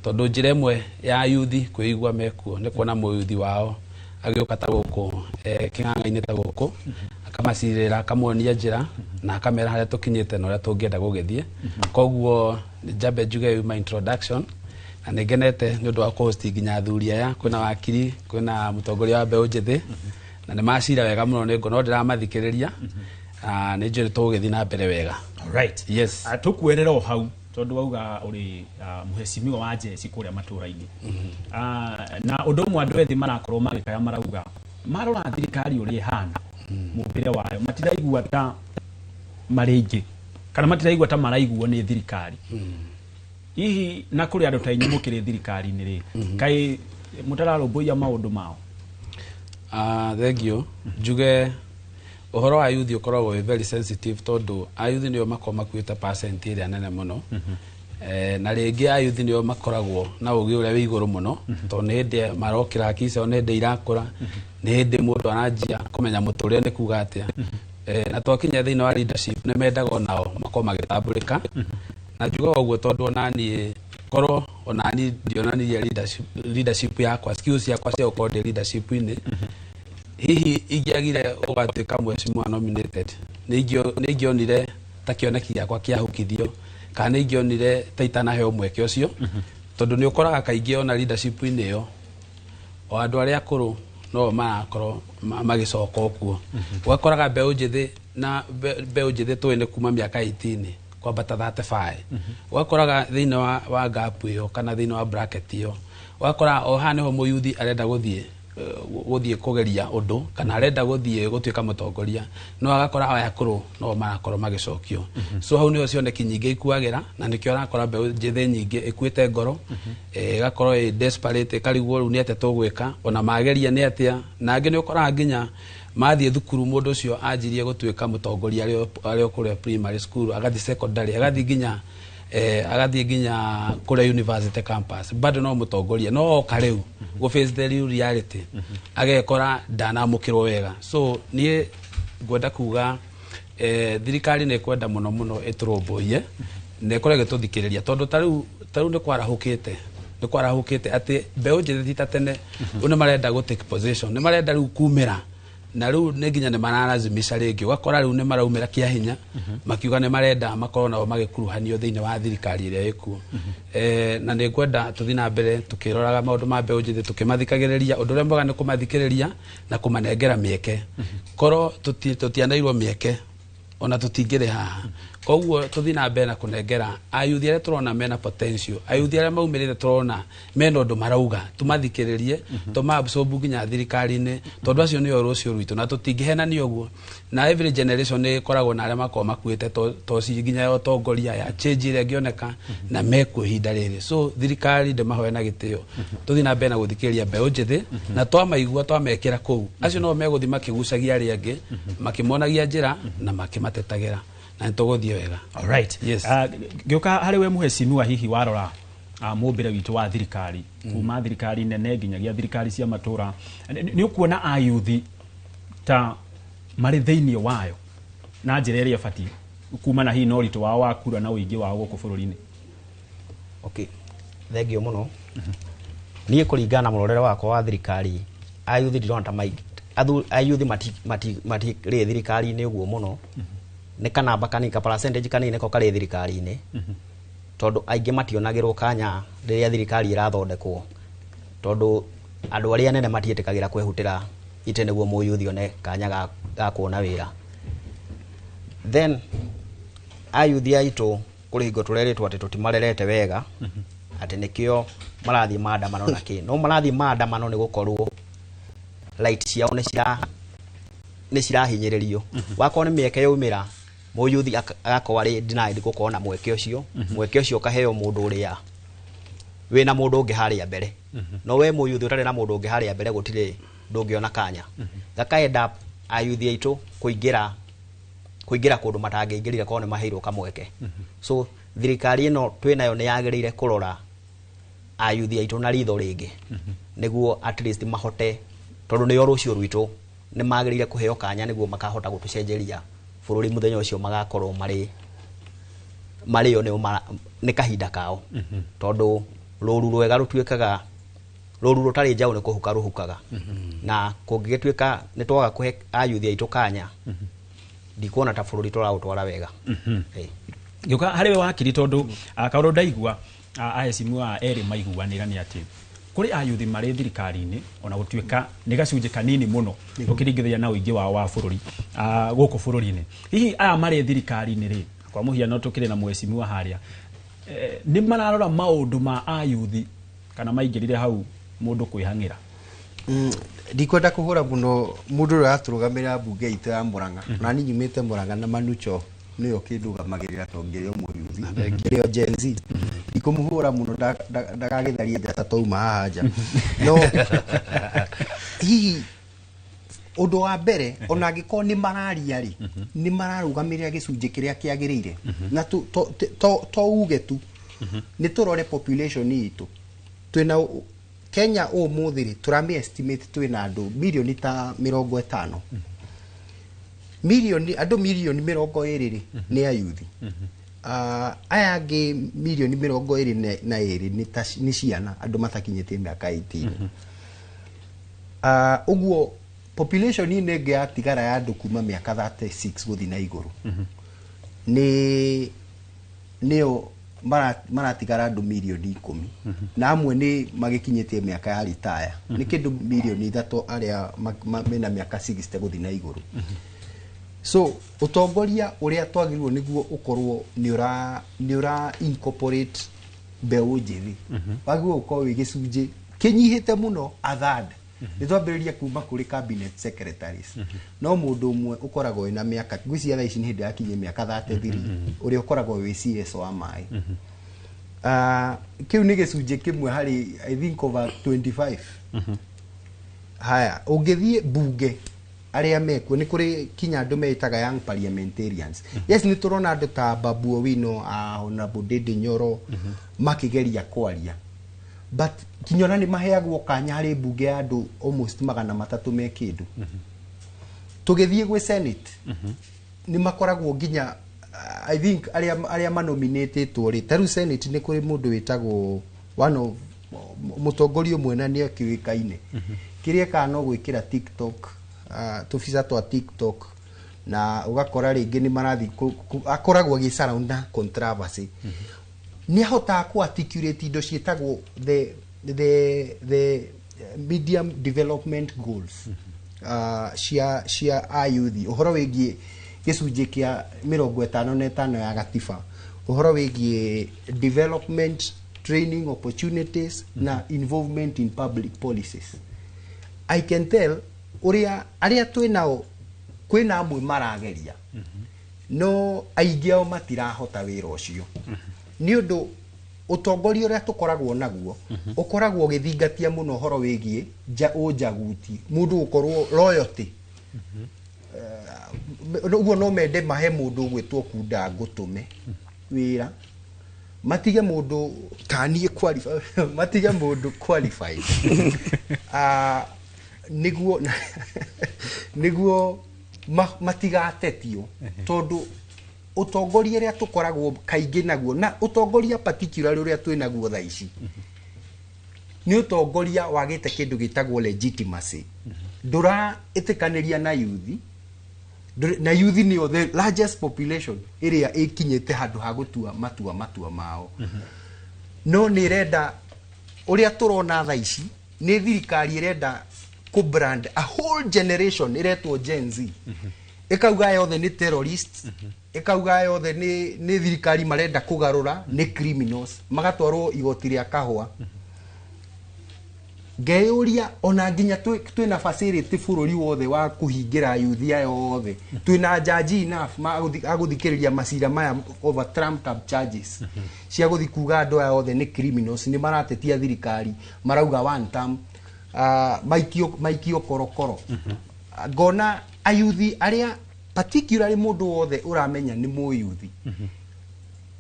tondå njä ra ä mwe ya yuthi kwä igua mekuo nä kuona må yuthi wao agä å ka ta gå kå kä ng'ang'a-inä ta gå kå akamacirä ra akamonia njä ra na akamera harä a tå kinyä te na å rä a tå ngä enda gå gä thiä koguo njambe njuge my introduction na nä ngenete nä å ndå wa kå nginya athuri aya kwä na wakiri kwä na må tongoria wa mbeå njä thä na nä macira wega må no nä ngona ndä ramathikä rä ria nä njå rä tå gå gä thiä na mbere wega tå kuerera o hau tondå wauga å rä muheshimiwa wa jeci kå rä a matå ra-inä na å ndå mwe andå ethä marakorwo magä kaya marauga marora thirikari å rä hana må mbä re wayo matiraigua ta marä ingä kana matiraigua ta maraiguo nä thirikari hihi na kå rä andå ta inyuä må kä rä thirikari-inä rä kaä må tararå mbå ia maå ndå mao thengio njuge å horo wa yuthi å koragwo very sensitive tondå ayuthi nä o makorwo makuä te percent ä rä a nene må no na rä ngä ayuthi nä o makoragwo na å gä å rä a wä igå rå må no tondå nä hä ndä marokä ra kicao nä hä ndä irakå ra nä hä ndä må ndå aranjia kå menya må tå rä re nä kuga atä a na twakinya thä inä wa leadership nä mendaga onao makorwo magä tambå rä ka na njugaga å guo tondå onaniä korwo onani ndionanirie leadership yakwa skills yakwa cia gå korwo ndä leadership-inä hihi ingĩagire ũgatuĩka mheshimiwa nominated nĩ ingĩonire ta kĩoneki gĩakwa kĩahũkithio kana nĩ ingĩonire ta itanaheo mweke ũcio tondũ nĩ ũkoraga kaingĩ ona leadership-inĩ ĩyo o andũ arĩa akũrũ no marakorwo magĩcoka ũkuo ũgakoraga mbeũ njĩthĩ na mbeũ njĩthĩ tũĩ nĩ kuma mĩaka 18 kwambata 35 ũgakoraga thĩinĩ wa gap ĩyo kana thĩinĩ wa bracket ĩyo ũgakora o haha nĩho mũyuthi arenda gũthiĩ kũgeria ũndũ kana arenda gũthiĩ gũtuĩka mũtongoria no agakora aya akũrũ no marakorwo magĩcokio so hau nĩho cioneki nyingĩ ikuagĩra na nĩkĩo arakora mbeũ njĩthĩ nyingĩ ĩkuĩte ngoro ĩgakorwo ĩ desperate ĩkarigwo rĩu nĩ atĩa tũgwĩka ona mageria nĩ atĩa na angĩ nĩ ũkoraga nginya mathiĩ thukuru mũndũ ũcio anjirie gũtuĩka mũtongoria arĩ o kũrĩa primary school agathiĩ secondary agathiĩ nginya kũrĩa university campus bado no mũtongoria no oka rĩu go face the reality agekora ndanamũkĩrwo wega so niĩ ngwenda kuga thirikari nĩ kwenda mũno mũno ĩtũrũmbũiye na ĩkorwo ĩgĩtũthikĩrĩria tondũ ta rĩu nĩ kwarahũkĩte atĩ mbeũ njĩthĩ ti ta tene nĩ marenda gũ take position nĩ marenda rĩu kumĩra na rĩu nĩ nginya nĩ mararazimisha rĩngĩ ũgakora rĩu nĩ maraumĩra kĩa hinya makiuga nĩ marenda makorwo nao magĩkuruhanio thĩinĩ wa thirikari ĩrĩa ĩkuo na nĩ ngwenda tũthiĩ na mbere tũkĩroraga maũndũ ma mbeũ njĩthĩ tũkĩmathikagĩrĩria ũndũ ũrĩa mwega nĩ kũmathikĩrĩria na kũmanengera mĩeke korwo tũtianairwo mĩeke ona tũtingĩrĩ haha koguo tũthiĩ na mbere na kũnengera ayuthi arĩa tũrona mena potential ayuthi arĩa maumĩrĩte tũrona mena ũndũ marauga tũmathikĩrĩrie tũmaabsorb nginya thirikari-inĩ tondũ acio nĩo rũciũ rwitũ na tũtingĩhenania ũguo na every generation nĩ ĩkoragwo na arĩa makorwo makuĩte toci nginya ya ũtongoria ya change ĩrĩa ĩngĩoneka na mekuo ihinda rĩrĩ so thirikari ndĩmahoe na gĩtĩo tũthiĩ na mbere na gũthikĩrĩria mbeũ njĩthĩ na twamaigua twamekĩra kũu acio no megũthiĩ makĩgucagia arĩa angĩ makĩmonagia njĩra na makĩmatetagĩra na nĩtũgũthiĩ wega ngĩũka harĩ we mũheshimiwa hihi warora mũmbĩre witũ wa thirikari kuma thirikari nene nginyagia thirikari cia matũra nĩ ũkuona ayuthi ta marĩ thĩinĩ wayo na njĩra ĩrĩa batiĩ kuma na hihi na ũritũ wao wa kura na ũingĩ wao gũkũ bũrũri-inĩ thengio mũno niĩ kũringana na mũrorere wakwa wa thirikari ayuthi ndirona ta ayuthi matirĩ thirikari-inĩ ũguo mũno nĩ kanamba kanini ka percentage kanini ko karĩ thirikari-inĩ tondũ aingĩ mationagĩrwo kanya rĩrĩa thirikari ĩrathondekwo tondũ andũ arĩa nene matiĩtĩkagĩra kwĩhutĩra ite nĩguo mũyuthi one kanya ga kuona wĩra then ayuthi aitũ kũrĩ hingo tũrerĩtwo atĩ tũtimarerete wega atĩ nĩkĩo marathiĩ maandamano na kĩ no marathiĩ maandamano nĩ gũkorwo right ciao nĩ cirahinyĩrĩrio wakorwo nĩ mĩeke yaumĩra mũyuthi agakorwo arĩ denied gũkorwo na mweke ũcio ũkaheo mũndũ ũrĩa wĩna mũndũ ũngĩ harĩa mbere no we mũyuthi ũtarĩ na mũndũ ũngĩ harĩa mbere gũtirĩ ndũngĩona kanya gakaenda ayuthi aitũ kũingĩra kũndũ matangĩingĩrire korwo nĩ maheirwo kamweke so thirikari ĩno twĩnayo nĩ yagĩrĩire kũrora ayuthi aitå na ritho rä ngä niguo at least mahote tondå nä o rå cio rwitå nä magä rä ire kå heo kanya niguo makahota gå tå cenjeria bå rå ri må thenya å cio magakorwo marä o nä kahinda kao tondå rå ru rwega rå tuä kaga rå ru rå tarä njaå nä kå huka rå hukaga na kå ngä gä tuä ka nä twaga kå he ayuthi aitå kanya ndikuona ta bå rå ri tå raå twara wega gä å ka harä we wakiri tondå kaå ndå ndaigua aecimu a erä maiguanä ra nä atä kå rä ayuthi marä thirikari-inä ona gå tuä ka nä gacunjä kanini må no å kä ringithania na å ingä wa bå rå ri gå kå bå rå ri-inä hihi aya marä thirikari-inä rä kwa må hiano tå kä rä na mwecimu wa harä a nä mararora maå ndå ma ayuthi kana maingä rire hau må ndå kwä hang'ä ra ndikwenda kå hå ra må no må ndå å rä a atå rå gamä ra mbunge itå ya må ranga na ni nyumä te må ranga na manucho nä yo kä ndå gamagä rä ra tongä rä o må yuthi nä o genzi ikå må hå ra må no ndagagä tharia njata touma haha nja no hihi å ndå wa mbere ona angä korwo nä mararia rä nä mararå gamä rä ra gä cunjä kä rä a kä agä rä ire na to uge tu nä tå rore population itå twina Kenya o må thä rä tå ramä estimate twina andå milioni ta 50 milioni andå milioni 20 rä nä ayuthi aya angä milioni 22 nä ciana andå matakinyä tie mä aka 18 uguo population nä ngä yatigara ya andå kuma mä aka 36 gå thiä na igå rå nä o maratigara andå milioni 10 na amwe nä magä kinyä tie mä aka ya retire nä kä ndå milioni 3 arä a mena mä aka 60 gå thiä na igå rå so utongoria uria twagirwo niguo ukorwo ni ura incorporate mbeũ njithi wagirwo ukorwo wi gicunji kinyihite muno athad ni twambiriria kuma kuri cabinet secretaries no mundu umwe ukoragwo ina miaka ngwiciria thaa ici ni hindi yakinye miaka 33 uria ukoragwo wi CS wa mai kiu ni gicunji kimwe hari I think over 25 haya ungithie bunge aria mekuo ni kuri kinya andu meitaga young parliamentarians yes ni turona andu ta Babu Owino ona Budede Nyoro makigeria kwaria but kinyona ni maheagwo kanya hari bunge ya andu almost 300 me kindu tugithie gwe senate ni makoragwo nginya I think aria manominatetwo ri taru senate ni kuri mundu witagwo one mutongoria mwena ni akiwikaine kiria kana gwikira TikTok tufisa twa TikTok na ugakora ringi ni marathi akoragwo gi surround na controversy ni ahota ku articulate indo cietagwo the medium development goals cia ayuthi uhoro wigie gicunji kia 55 ya gatiba uhoro wigie development training opportunities na involvement in public policies. I can tell uria aria twinao kwina amwe marageria no aingi ao matirahota wira ucio ni undu utongoria uria tukoragwo naguo ukoragwo githingatia muno horo wigie ujaguti mundu ukorwo loyalty uguo no mende mahe mundu gwitwo kunda ngutume wira matige mundu kanie qualify matige mundu qualified niguo matigatetio tondu utongoria ria tukoragwo kaingi naguo na utongoria particularly uria twinaguo thaa ici ni utongoria wagite kindu gitagwo legitimacy ndura itikaniria na youth na youth ni the largest population iria ikinyete handu ha gutua matua mao no ni renda uria turona thaa ici ni thirikari irenda ku brand a whole generation iretwo Gen Z ikauga yothe ni terrorists ikauga yothe ni thirikari marenda kugarura ni criminals magatwarwo igoti ria kahwa ngeuria ona nginya twina facility bururi wothe wa kuhingira youth yothe twina judge enough aguthikiriria macira maya over trumped up charges cia guthikuga andu yothe ni criminals ni maratetia thirikari marauga one term maikio korokoro ngona ayuthi aria particularly mundu wothe uramenya ni muyuthi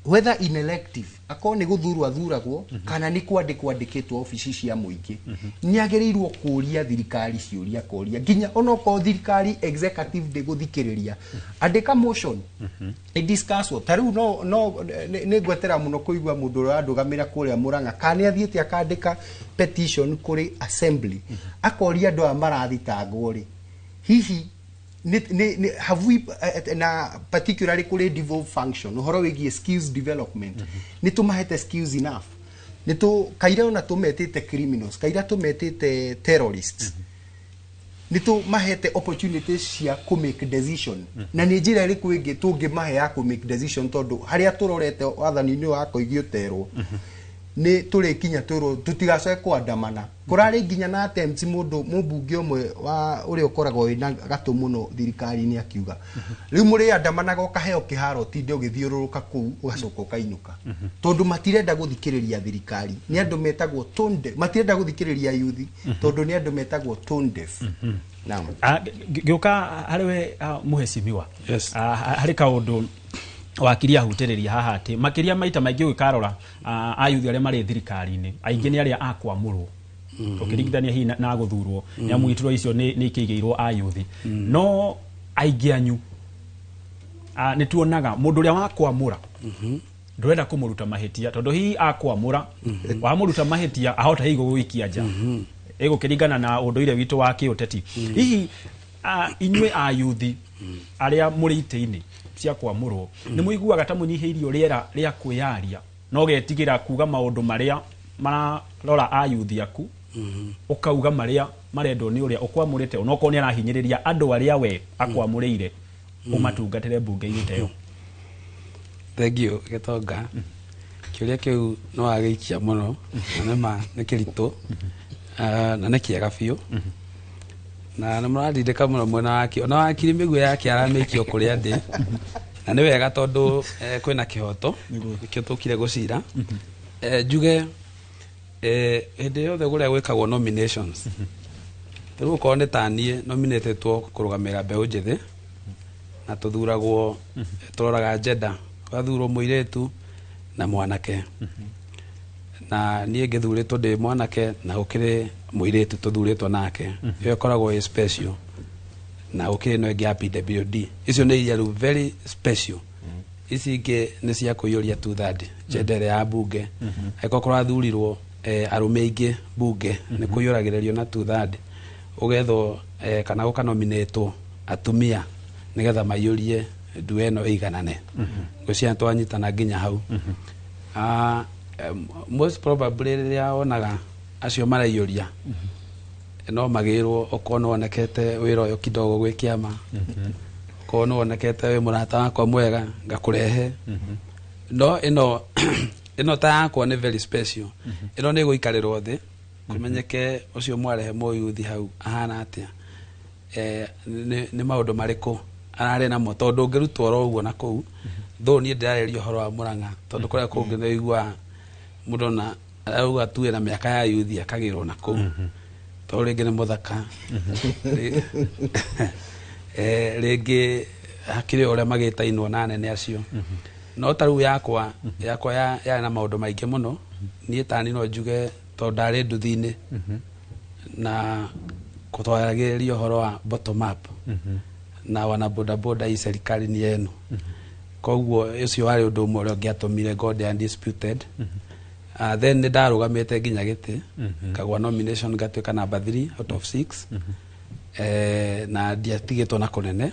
whether in elective akoo ni guthurwa thuragwo kana ni kwandikitwo ofici cia muingi ni agereirwo kuria thirikari ciuria kuria nginya onoko thirikari executive de guthikiriria andika motion discuss taru no ni gwetera muno kuigwa mundu randugamira kuria Murang'a kana athiete akandika petition kuri assembly akoria andu amarathitangwo ri hihi have we na particularly kule devolve function uhoro wigi skills development ni tumahete skills enough ni tu kaira ona tumetete criminals kaira tumetete terrorists ni tu mahete opportunities cia ku make decision na ni njira ri kwingi tungi mahe ya ku make decision tondu haria turorete wathani-ini wa koigio terwo ni turi kinya turu tutigacoke kwandamana kurari nginya na attempts mundu mubunge umwe wa uri ukoragwo ina gatu muno thirikari ni akiuga riu muri andamanaga ukaheo kiharo tinde ugithiururuka kuu ugacoka ukainuka tondu matirenda guthikiriria thirikari ni andu metagwo tone deaf matirenda guthikiriria yuthi tondu ni andu metagwo tone deaf naam gioka hariwe muheshimiwa hari kaundu wakiria hutiriria haha ati makiria maita maingi ukarora ayuthi aria mari thirikari-ini aingi ni aria akwamurwo ukiringithania hi na guthurwo ni amwitirwo icio ni ikigeirwo ayuthi no aingi anyu ni tuonaga mundu uria wakwamura ndwenda kumuruta mahitia tondu hi akwamura wamuruta mahitia ahota higo gwikia nja ego kiringana na unduire witu wa kiuteti hihi inywe ayuthi aria muri ite-ini cia kwamurwo ni muiguaga ta munyihiirio riera ria kwiyaria no getigira kuga maundu maria mararora ayuthi aku ukauga maria marendo ni uria ukwamurite onoko ni arahinyiriria andu aria we akwamurire umatungatire bunge-ini teyo thengio Gitonga kiuria kiu no agiikia muno na ma ni kirito na ni kiega biu na namurandindika muno mwena waki ona wakiri migwe yake aramikio kuria ndi na ni wega tondu kwina kihoto nikio tukire gucira njuge hinde yothe guria gwikagwo nominations riu ko ni tanie nominated to kurugamira mbeu njithi na tuthuragwo turoraga gender wathurwo muiretu na mwanake na nie ngithuritwo ndi mwanake na ukiri muiretu tuthuritwo nake iyo koragwo special na ukiri no ngi PWD icio ni iria very special ici ingi ni cia kuyuria tu third gender ya bunge eko kurathurirwo arume ingi bunge ni kuyuragirerio na tu third ugethwo kana ukanominatwo atumia nigetha mayurie dueno iganane gucia twanyitana nginya hau most probably ria onaga acio marayuria no magirwo okono onekete wiro yo kidogo gwe kiama kono onekete we murata wakwa mwega ngakurehe no ino ta yakwa ni very special ino ni guikarirwo thi kumenyeke ucio mwarehe moyuthi hau ahana atia ni maundu mariku arare namo tondu ngirutwo ro uguo na kuu tho ni ndirarerio horo wa Murang'a tondu kuria kungi ndigwa mundu na auga tuwe na miaka ya yuthi akagirwo na kuu to ringi ni muthaka ringi hakiri uria magitainwo na nene acio no taru yakwa ya na maundu maingi muno nie tani no njuge to ndari nduthi-ini na kutwaragirio horo wa bottom up na wana boda boda i serikali ni yenu koguo ucio wari undu umwe uria ngiatumire God undisputed then ni ndarugamite nginya giti kagwa nomination ngatuika number 3 out of 6 na ndiatigitwo na kunene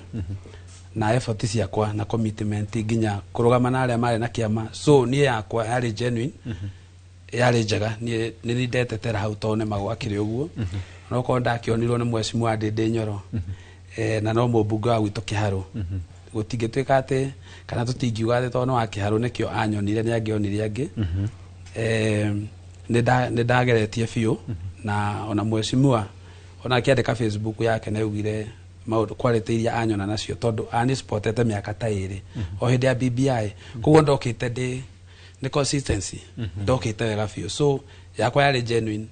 na effort ciakwa na commitment nginya kurugama na aria mari na kiama so ni yakwa yari genuine yari njega ni ndetetera hau tone magwakire uguo no ko ndakionirwo ni mheshimiwa Ndindi Nyoro na no mubunge wa gwitu Kiharu gutingituika ati kana tutingiuga ati tono wa Kiharu nikio anyonire ni angionire angi ni ndageretie biu na ona mheshimiwa ona akiandika Facebook yake na ugire maundu quality iria anyona nacio tondu ani spotete miaka ta iri o hindi ya BBI koguo ndokite ni consistency ndokite wega biu so yakwa yari genuine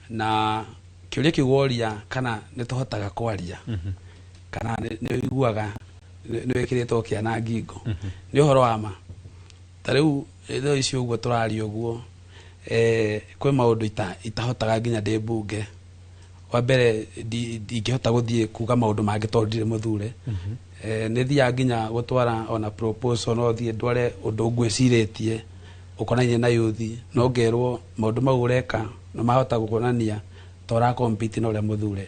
na kiuria kiworia kana nituhotaga kwaria kana ni iguaga ni wikiritwo kia na ngingo ni uhoro wa ma ta riu tho icio uguo turaria uguo kwe maundu itahotaga nginya ndi bunge wa mbere ndingihota guthie kuga maundu mangi tondu ndire muthure ni thia nginya gutwara ona proposal no thie ndware undu ngwiciritie ukonainie na yuthi no ngerwo maundu mau ureka no mahota gukonania tora compete na uria muthure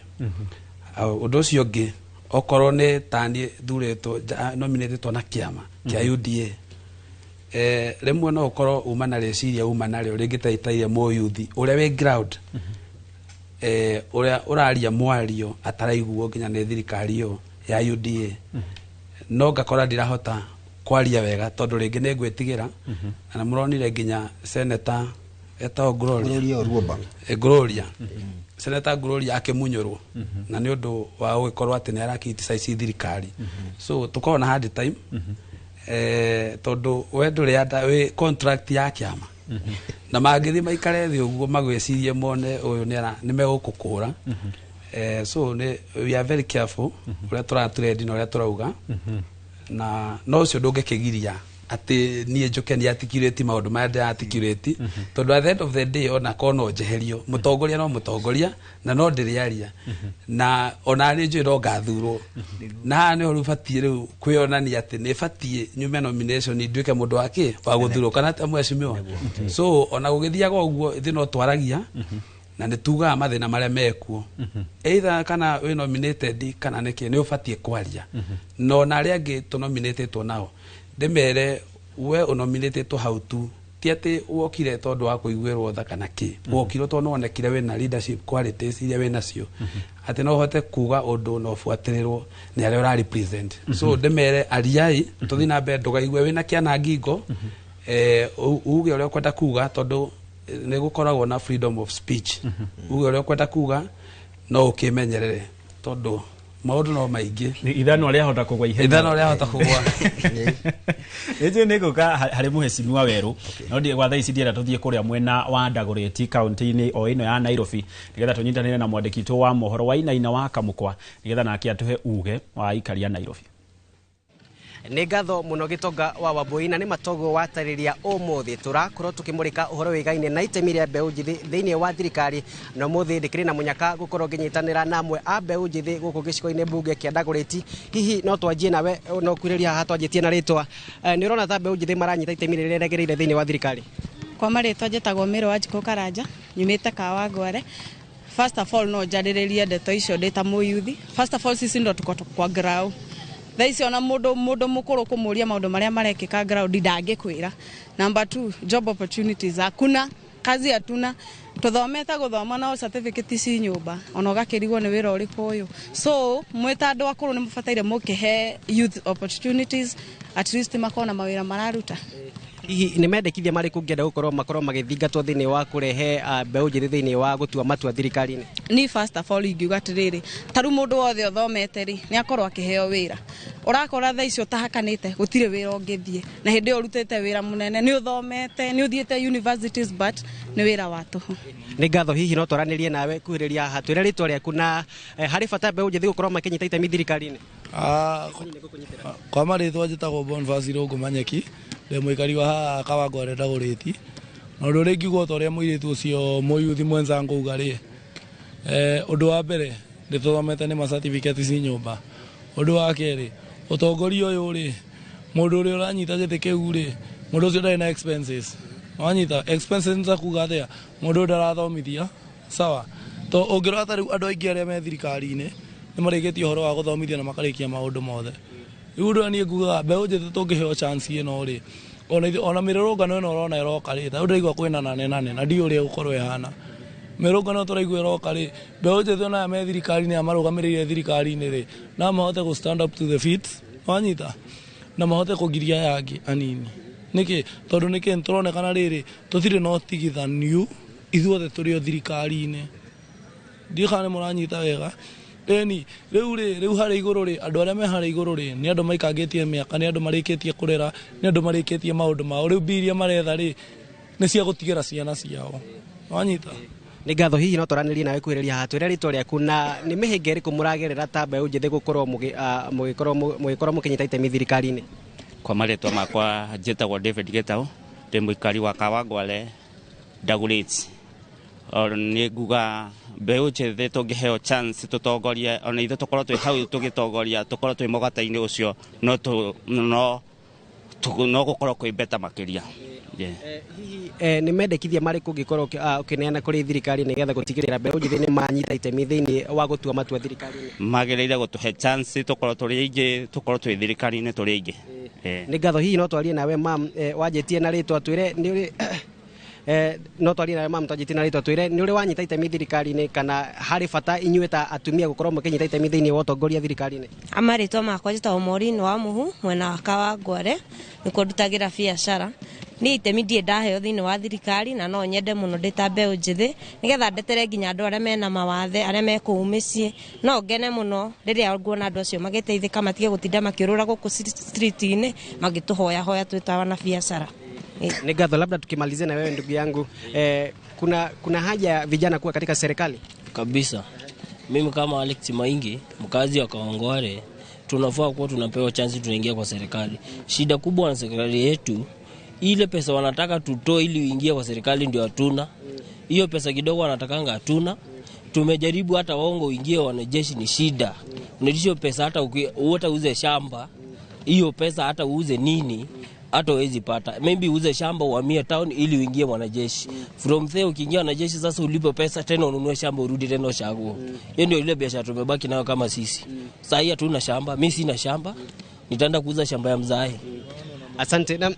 undu ucio ngi okorwo ni tani thuretwo nominated na kiama kia UDA rimwe no ukorwo uma na reciria uma naryo ringitaitairia mo yuthi uria we ground uria uraria mwario ataraiguo nginya ni thirikari yo ya UDA no ngakora ndirahota kwaria wega tondu ringi ni ngwitigira na muronire nginya senator etao Gloria Senator Gloria akimunyurwo na ni undu wa gukorwo ati ni arakriticize thirikari so tukorwo na hard time tondu we nduri we contract ya kiama na magithi maikare thi uguo magwecirie mone uyu ni megukukura so we are very careful uria turatrade na uria turauga na no ucio ndungikigiria ati nie njuke ni articulate maundu maya ndi articulate tondu at the end of the day ona kono njeherio mutongoria no mutongoria na no ndiriaria na ona ni njui no ngathurwo na ni horu fatie riu kwionania ati ni fatie nyume nomination nduike mundu wake wa guthurwo kana amweshimiwa so ona gugithiaga uguo ithi no twaragia na ni tuga mathina maria mekuo either kana we nominated kana niki ni ufatie kwaria no na aria angi tu nominated to nao ndemere we unominated to how to tiate wokire tondu wa kuiguirwo tha kana ki wokire tondu wonekire we na leadership qualities iria we nacio ati no hote kuga undu no fuatirirwo ni aria ura represent so ndemere ariai tuthi na mbere ndugaigue we na kiana ngingo uge uria kwenda kuga tondu ni gukoragwo na freedom of speech uge uria kwenda kuga no ukimenyerere tondu maundu no maingi ithano ria hota kugwa kugwa eje niguka hari muhecimiwa weru no ndi gwa thaici ndiera tuthie kuria mwena wa Dagoretti county-ini o ino ya Nairobi nigetha tunyitanire na mwandiki tu wa mohoro wa Inaina wa Kamukwa nigetha nake atuhe uge wa ikaria Nairobi. Nĩ ngatho mũno Gĩtonga wa Wambui na nĩ matogo watariria ũmũthĩ tũrakorwo tukimurika uhoro wigaine na itemi rĩa mbeũ njithi thĩinĩ wa thirikari na ũmũthĩ ndĩkĩrĩ na mũnyaka gũkorwo ngĩnyitanĩra na amwe a mbeũ njithi gũkũ gĩcigo-inĩ mbunge kĩa Dagoretti hihi no twanjie nawe no kwĩrĩria haha twanjĩtie na rĩtwa nĩ ũrona ta mbeũ njithi maranyita itemi rĩrĩa rĩagĩrĩire thĩinĩ wa thirikari kwa marĩtwa njĩtagwo Mĩrũ Wanjikũ Karanja nyumĩte Kawangware. First of all no njarĩrĩrie ndeto icio ndĩ ta mũyuthi. First of all sisi ndo tuko kwa ground thaisi ona mundu mukuru kumuria maundu maria marekika ground ndangĩkwĩra. Number 2 job opportunities hakuna kazi hatuna tuthomete guthoma na certificate ci nyumba ona ugakirigwo ni wira uriku uyu so mweta andu akuru ni mubataire mukihe youth opportunities at least makona mawira mararuta. Hihi nĩ mendekithia marĩkũ ngĩenda gũkorwo makorwo magĩthingatwo thĩinĩ wa kũrehe mbeũ njĩthĩ thĩinĩ wa gũtua matua thirikari-inĩ? Ni first of all ingiuga atĩrĩrĩ taru mũndũ wothe ũthomete rĩ nĩ akorwo akĩheo wĩra urakora tha icio tahakanĩte gũtirĩ wĩra ũngĩthiĩ na hĩndĩ ĩyo ũrutĩte wĩra mũnene nĩ ũthomete nĩ ũthiĩte universities but nĩ wĩra wa tũhũ. Nĩ ngatho hihi no twaranĩrie nawe kuhĩrĩria haha twĩre rĩtwa rĩaku na harĩ bata mbeũ njĩthĩ gũkorwo makĩnyita itemi thirikari-inĩ? Kwa marĩtwa njĩtagwo Boniface Irũngũ Manyeki ndĩ mũikari wa haha Kawangware Dagoretti na ũndũ ũrĩa ingiuga ta ũrĩa mũirĩtu ũcio mũyuthi mwenzangu auga rĩ ũndũ wa mbere ndĩthomete nĩ ma certificate ci nyũmba. Ũndũ wa kerĩ ũtongoria ũyũ rĩ mũndũ ũrĩa ũranyita gĩtĩ kĩu rĩ mũndũ ũcio ndarĩ na expenses wanyita expenses nĩ kuga atĩa mũndũ ndarathomithia sawa to ũngĩrora ta rĩu andũ aingĩ arĩa me thirikari-inĩ nĩ marĩkĩtie ũhoro wa gũthomithia na makarĩkia maũndũ mothe. Rĩu ũndũ niĩ ngugaga mbeũ njĩthĩ tũngĩheo chance ĩno rĩ ona mĩrũrũngano ĩno ũrona ĩroka rĩ ta ndĩraigua kwĩna nane na ndiũ ũrĩa gũkorwo ĩhana mĩrũrũngano tũraigua ĩroka rĩ mbeũ njĩthĩ ona me thirikari-inĩ marũgamĩrĩire thirikari-inĩ rĩ na mahote gũ stand up to the feet wanyita na mahote kũgiria aya angĩ anini nĩkĩ tondũ nĩkĩ nĩtũronekana rĩrĩ tũtirĩ na ũtigithanio ithuothe tũrĩ o thirikari-inĩ ndiĩ kana nĩ mũranyita wega eni rĩu harĩ igũrũ rĩ andũ arĩa me harĩ igũrũ rĩ nĩ andũ maikangĩtie mĩaka nĩ andũ marĩkĩtie kũrera nĩ andũ marĩkĩtie maũndũ mao rĩu biria maretha rĩ nĩ cia gũtigĩra ciana ciao wanyita. Nĩ ngatho hihi no twaranĩrie nawe kuhĩrĩria haha twĩre rĩtwa rĩaku na nĩ mĩhĩnga ĩrĩkũ mũragerera ta mbeũ njĩthĩ gũkorwo mũgĩkorwo mũkĩnyita itemi thirikari-inĩ? Kwa maletwa makwa njĩtagwo David Gitau, ndĩ mũikari wa Kawangware Dagoretti. Nĩ nguga mbeũ njĩthĩ tũngĩheo chance tũtongorie, ona ithuĩ tũkorwo twĩ hau tũgĩtongoria, tũkorwo twĩ mũgate-inĩ ũcio, no gũkorwo kwĩ beta makĩria. Hihi nĩ mendekithia marĩkũ ũngĩkorwo ũkĩneana kũrĩ thirikari nĩgetha gũtigĩrĩra mbeũ njĩthĩ nĩ manyita itemi thĩinĩ wa gũtua matua thirikari-inĩ? Magĩrĩire gũtũhe chance tũkorwo tũrĩ aingĩ, tũkorwo twĩ thirikari-inĩ tũrĩ aingĩ. Nĩ ngatho. Hihi no twarie nawe mam, wanjĩtie na rĩtwa twĩre nĩ ũrĩ no twarie nawe mam, twanjĩtie na rĩtwa twĩre nĩ ũrĩ wanyita itemi thirikari-inĩ, kana harĩ bata inyuĩ ta atumia gũkorwo mũkĩnyita itemi thĩinĩ wa ũtongoria thirikari-inĩ? Amarĩtwa makwa njĩtagwo Maureen wa Mũhu, mwena wa Kawangware, nĩkuo ndutagĩra biacara. Ni itemi ndiĩ ndaheo thĩinĩ wa thirikari, na no nyende mũno ndĩ ta mbeũ njĩthĩ nĩgetha ndetere nginya andũ arĩa mena mawathe, arĩa me kũu mĩciĩ. No ngene mũno rĩrĩa nguona andũ acio magĩteithĩka, matige gũtinda makĩũrũra gũkũ street-inĩ magĩtũhoya hoya twĩ ta wana biacara. Ni ngatho. Labda tukimalizia na wewe ndugu yangu, kuna haja ya vijana kuwa katika serikali? Kabisa. Mimi kama Alex Maingi, mkazi wa Kawangware, tunafaa kuwa tunapewa chance tunaingia kwa serikali. Shida kubwa na serikali yetu, ile pesa wanataka tutoe ili uingie kwa serikali ndio hatuna. Hiyo pesa kidogo wanatakanga hatuna. Tumejaribu hata waongo uingie wanajeshi ni shida. Unalisho pesa hata uuze shamba, hiyo pesa hata uuze nini, hata huwezi pata. Maybe uuze shamba uhamie town ili uingie wanajeshi. From there ukiingia wanajeshi sasa ulipe pesa tena ununue shamba urudi tena ushago. Hiyo ndio ile biashara tumebaki nayo kama sisi. Sasa hii hatuna shamba, mimi sina shamba. Nitaenda kuuza shamba ya mzae. Asante. Na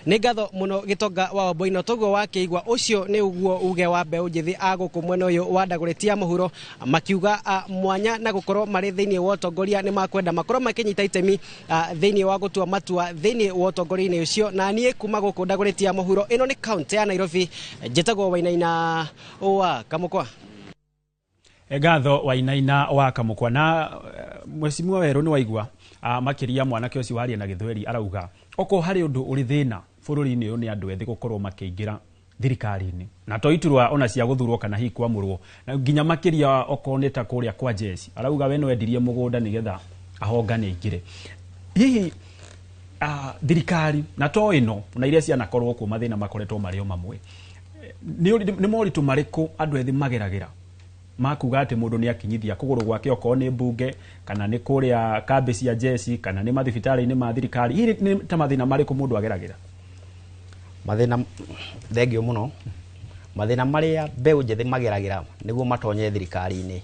nĩ ngatho mũno Gĩtonga wa Wambũi, na toguo wakĩigua ũcio nĩ ũguo uge wa mbeũ njĩthĩ agũkũ mwena ũyũ wa Dagoretti ya mũhuro, makiuga mwanya na gũkorwo marĩ thĩinĩ wa ũtongoria nĩ makwenda makorwo makĩnyita itemi thĩinĩ wa gũtua matua thĩinĩ wa ũtongoria-inĩ ũcio. Na niĩ kuma gũkũ Dagoretti ya mũhuro, ĩno nĩ kaunti ya Nairobi, njĩtagwo Wainaina wa Kamũkwa. Ngatho Wainaina wa Kamũkwa. Na Mheshimiwa Werũ nĩ waigua makĩria mwanake ũcio waria na Gĩthweri arauga oko hari undu uri thina bururi-ini uyu ni andu ethi gukorwo makĩingĩra thirikari-inĩ, na to iturwa ona cia guthurwo kana hi kwamũrwo, na nginya makĩria oko nĩ ta kũrĩa kwa jeshi. Arauga we no endirie mũgũnda nĩgetha ahongane aingĩre. Hihi thirikari na to ĩno na iria cianakorwo kuo mathĩna makoretwo marĩ o mamwe, nĩ moritũ marĩkũ andũ ethi mageragĩra makuga atĩ mũndũ nĩ akinyithia kũgũrũ gwake okorwo nĩ mbunge kana nĩ kũrĩa kambĩ cia jeshi kana nĩ mathibitarĩ-inĩ ma thirikari? Hihi nĩ ta mathĩna marĩkũ mũndũ ageragĩra? Mathĩna thengio mũno, mathĩna marĩa mbeũ njĩthĩ mageragĩra nĩguo matonye thirikari-inĩ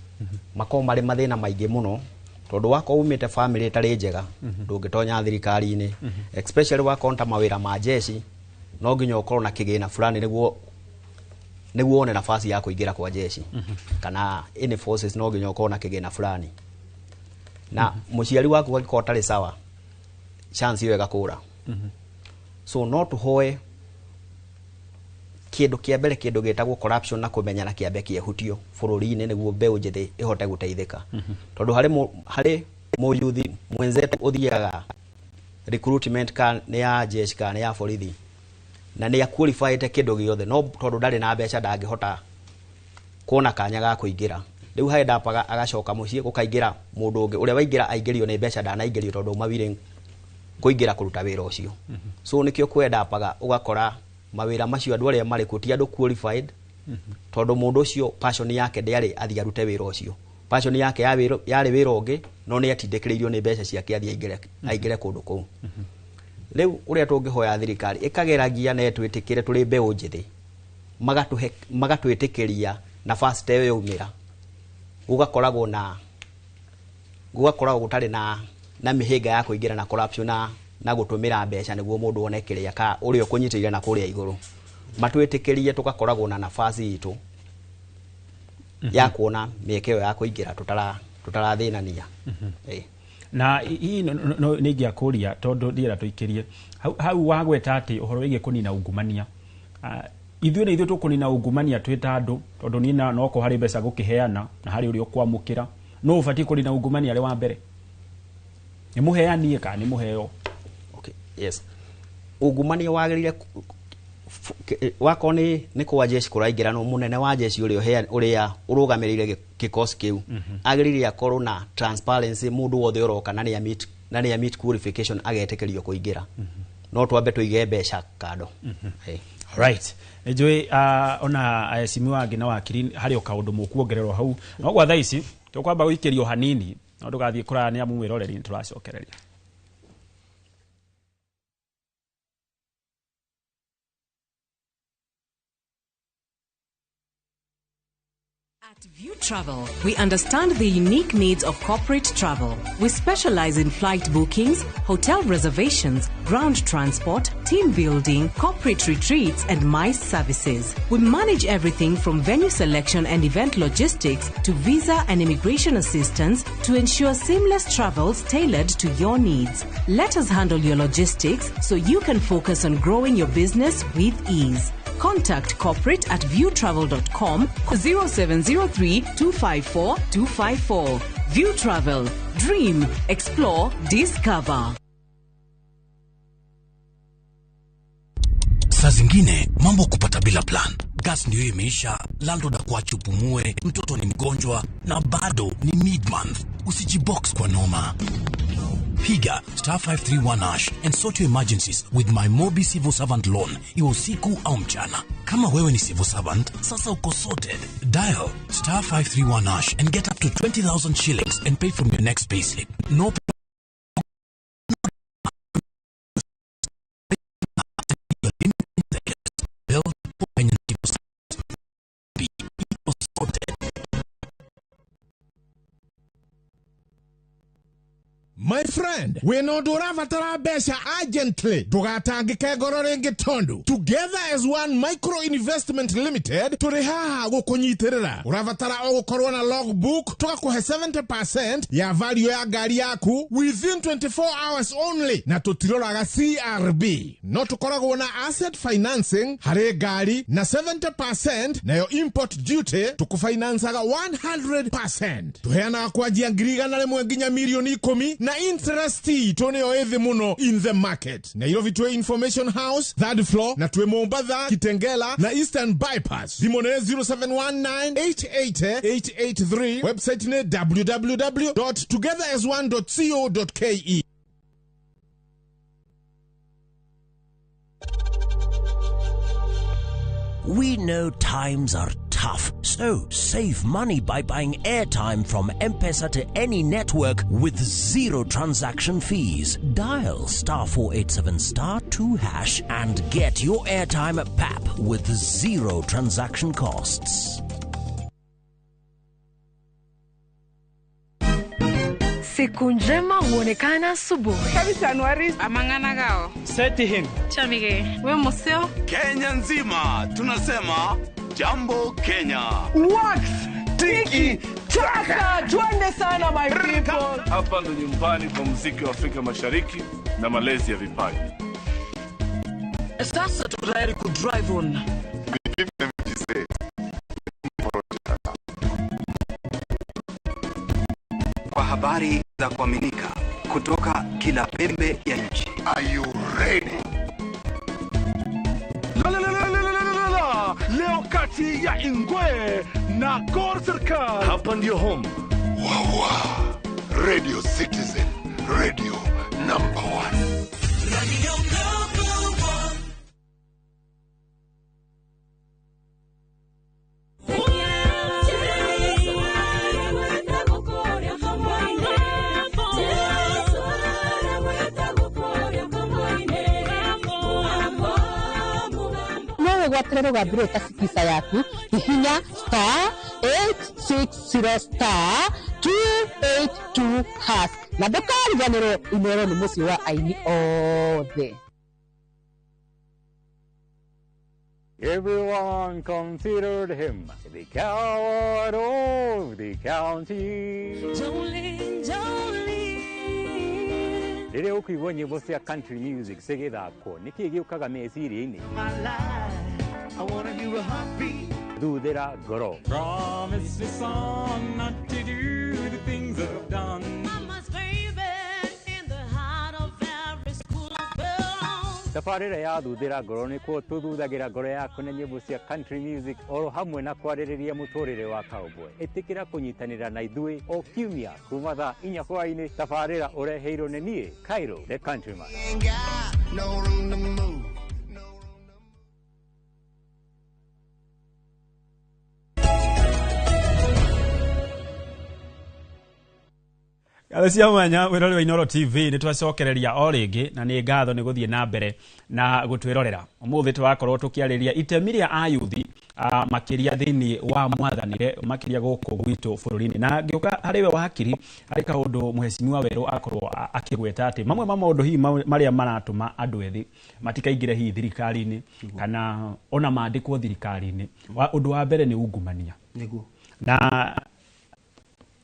makorwo marĩ mathĩna maingĩ mũno, tondũ wakorwo umĩte family ĩtarĩ njega ndũngĩtonya thirikari-inĩ, especially wakorwo ta mawĩra ma jeshi no nginya ũkorwo na kĩgĩna fulani nĩguo one nafasi ya kuingira kwa jeshi kana any forces, no nginya ukorwo na kĩgĩna fulani, na mũciari waku angĩkorwo tarĩ sawa chance iyo ĩgakũra. So no tũhoe kĩndũ kĩa mbere, kĩndũ gĩtagwo corruption na kũmenyana kĩambe kĩehutio bũrũri-inĩ nĩguo mbeũ njĩthĩ ĩhote gũteithĩka. Tondũ harĩ mũyuthi mwenzetu ũthiaga recruitment kan nĩ ya jeshi kana ya borithi na nĩ qualified kĩndũ gĩothe, no tondũ ndarĩ na mbeca ndangĩhota kuona kanya ga kũingĩra. Rĩu haendapaga agacoka mũciĩ gũkaingĩra mũndũ ũngĩ ũrĩa waingĩra aingĩrio nĩ mbeca ndanaingĩrio tondũ mawire kũingĩra kũruta wĩra ũcio. So nĩkĩo kwendapaga ũgakora mawĩra macio andũ arĩa marĩ kuti andũ qualified, tondũ mũndũ ũcio passion yake ndĩarĩ athiĩ arute wĩra ũcio. Passion yake yarĩ wĩra ũngĩ, no nĩ atindĩkĩrĩirio nĩ mbeca ciake athiĩ aingĩre kũndũ kũu. Rĩu ũrĩa tũngĩhoya thirikari ĩkageragia na twĩtĩkĩre tũrĩ mbeũ njĩthĩ magatwĩtĩkĩria nafasi ta ĩyo yaumĩra, gũgakoragwo gũtarĩ na mĩhĩnga ya kũingĩra na corruption na gũtũmĩra mbeca nĩguo mũndũ one kĩrĩa ka ũrĩa ũkũnyitĩrĩra na kũrĩa igũrũ. Matwĩtĩkĩrie tũgakoragwo na nafasi itũ ya kuona mĩeke ĩyo ya kũingĩra tutarathĩnania. Na hii nĩ ingĩakũria tondũ ndiĩra tũikĩrie hau wagweta atĩ ũhoro wĩgiĩ kũnina ungumania. Ithuĩ nĩ ithuĩ tũkũnina ungumania twĩ ta andũ, tondũ nina no ko harĩ mbeca gũkĩheana na harĩ ũrĩa ũkwamũkĩra, no ũbatiĩ kũnina ungumania arĩ wa mbere. Nĩ mũheanie kana nĩ mũheo? Okay, yes. Ungumania wagĩrĩire wakorwo nĩ kwa jeshi kũraingĩra, no mũnene wa jeshi ũrĩa ũrũgamĩrĩire gĩkosi kĩu agĩrĩire akorwo na transparency, mũndũ wothe ũroka na nĩ meet na nĩ meet qualification agetekerio kuingira no twambe tuige mbeca kando right njui ona simu wangi na wakiri hari o kaundu mukuongererwo hau no gwa thaici tukwamba guikirio hanini no ndugathie kurani amu mwiroreri turacokereria. At View Travel, we understand the unique needs of corporate travel. We specialize in flight bookings, hotel reservations, ground transport, team building, corporate retreats, and MICE services. We manage everything from venue selection and event logistics to visa and immigration assistance to ensure seamless travels tailored to your needs. Let us handle your logistics so you can focus on growing your business with ease. Contact corporate at viewtravel.com 0703 254 254. View Travel. Dream, explore, discover. Saa zingine mambo kupata bila plan. Gas ndio imeisha, landlord akuache upumue, mtoto ni mgonjwa na bado ni mid-month. Usijibox kwa noma. Piga *531# and sort your emergencies with my Mobi Civil Servant Loan. Iwe usiku au mchana. Kama wewe ni civil servant, sasa uko sorted. Dial *531# and get up to 20,000 shillings and pay from your next payslip. No My friend, we no duravatara besha urgently. Dugatangike gororengi tondu. Together as one micro investment limited, turihaha gukunyitirira. Uravatara ogukorwa na logbook, tukakuhe 70% ya value ya gari yaku within 24 hours only. Na tutiroraga CRB. No tukoragwo na asset financing, hare gari, na 70% na yo import duty, tukufinansaga 100%. Tuheana kwa jiangiriga na lemwe nginya milioni 10 na interest toneo ethe muno in the market. Nairobi Twe Information House, third floor, na Twe Mombasa, Kitengela, na Eastern Bypass. Dimone 0719-880-883. Website ne www.togetheras1.co.ke. We know times are tough, so save money by buying airtime from M-Pesa to any network with zero transaction fees. Dial *487*2# and get your airtime PAP with zero transaction costs. Siku njema huonekana asubuhi. Kabisa Januari amangana gao. Seti hin. Chamige. We museo. Kenya nzima tunasema jambo Kenya. Wax, tiki, taka. Twende sana my people. Hapa ndo nyumbani kwa muziki wa Afrika Mashariki na malezi ya vipaji. Sasa tutayari ku drive on. Kwa habari za kuaminika kutoka kila pembe ya nchi. Are you ready? Leo kati ya Ingwe na Gor Serikali. Hapa ndio home. Wawa. Radio Citizen. Radio number 1. Radio number 1. Gwaterero gabireta sikisa yaku hihinya *860*282# na ndukariganirwo imero ni muci wa aini othe. Everyone considered him the coward of the county. Jolene, Jolene. Rĩrĩa ũkũigua nyĩmbo cia country music cigĩthakwo nĩkĩ gĩũkaga meciria-inĩ? Thuthĩra ngoro. Promise me song not to do the things I've done. Mama's baby in the heart of every school of bells. tabarĩra ya thuthĩra ngoro nĩkuo tũthuthagira ngoro yaku na nyĩmbo cia country music oro hamwe na kwarĩrĩria mũtũrĩre wa cowboy. Ĩtĩkĩra kũnyitanĩra na ithuĩ o kiumia kuma thaa 4 hwaĩ-inĩ. Tabarĩra ũreheirwo nĩ niĩ Cairo the Countryman. Gatho cia mwanya wirori wa Inoro TV nĩ twacokereria o rĩngĩ na nĩ ngatho nĩ gũthiĩ na mbere na gũtwĩrorera. Ũmũthĩ twakorwo tũkĩarĩria itemi rĩa ayuthi makĩria thĩinĩ wa mwathanĩre makĩria gũkũ gwitũ bũrũri-inĩ. Na ngĩũka harĩ we wakiri harĩ kaũndũ Mheshimiwa Werũ akorwo akĩgweta atĩ mamwe ma maũndũ hihi marĩa maratũma andũ ethĩ matikaingĩre hihi thirikari-inĩ kana ona mandĩkwo thirikari-inĩ. Ũndũ wa mbere nĩ ungumania. Nĩguo. Na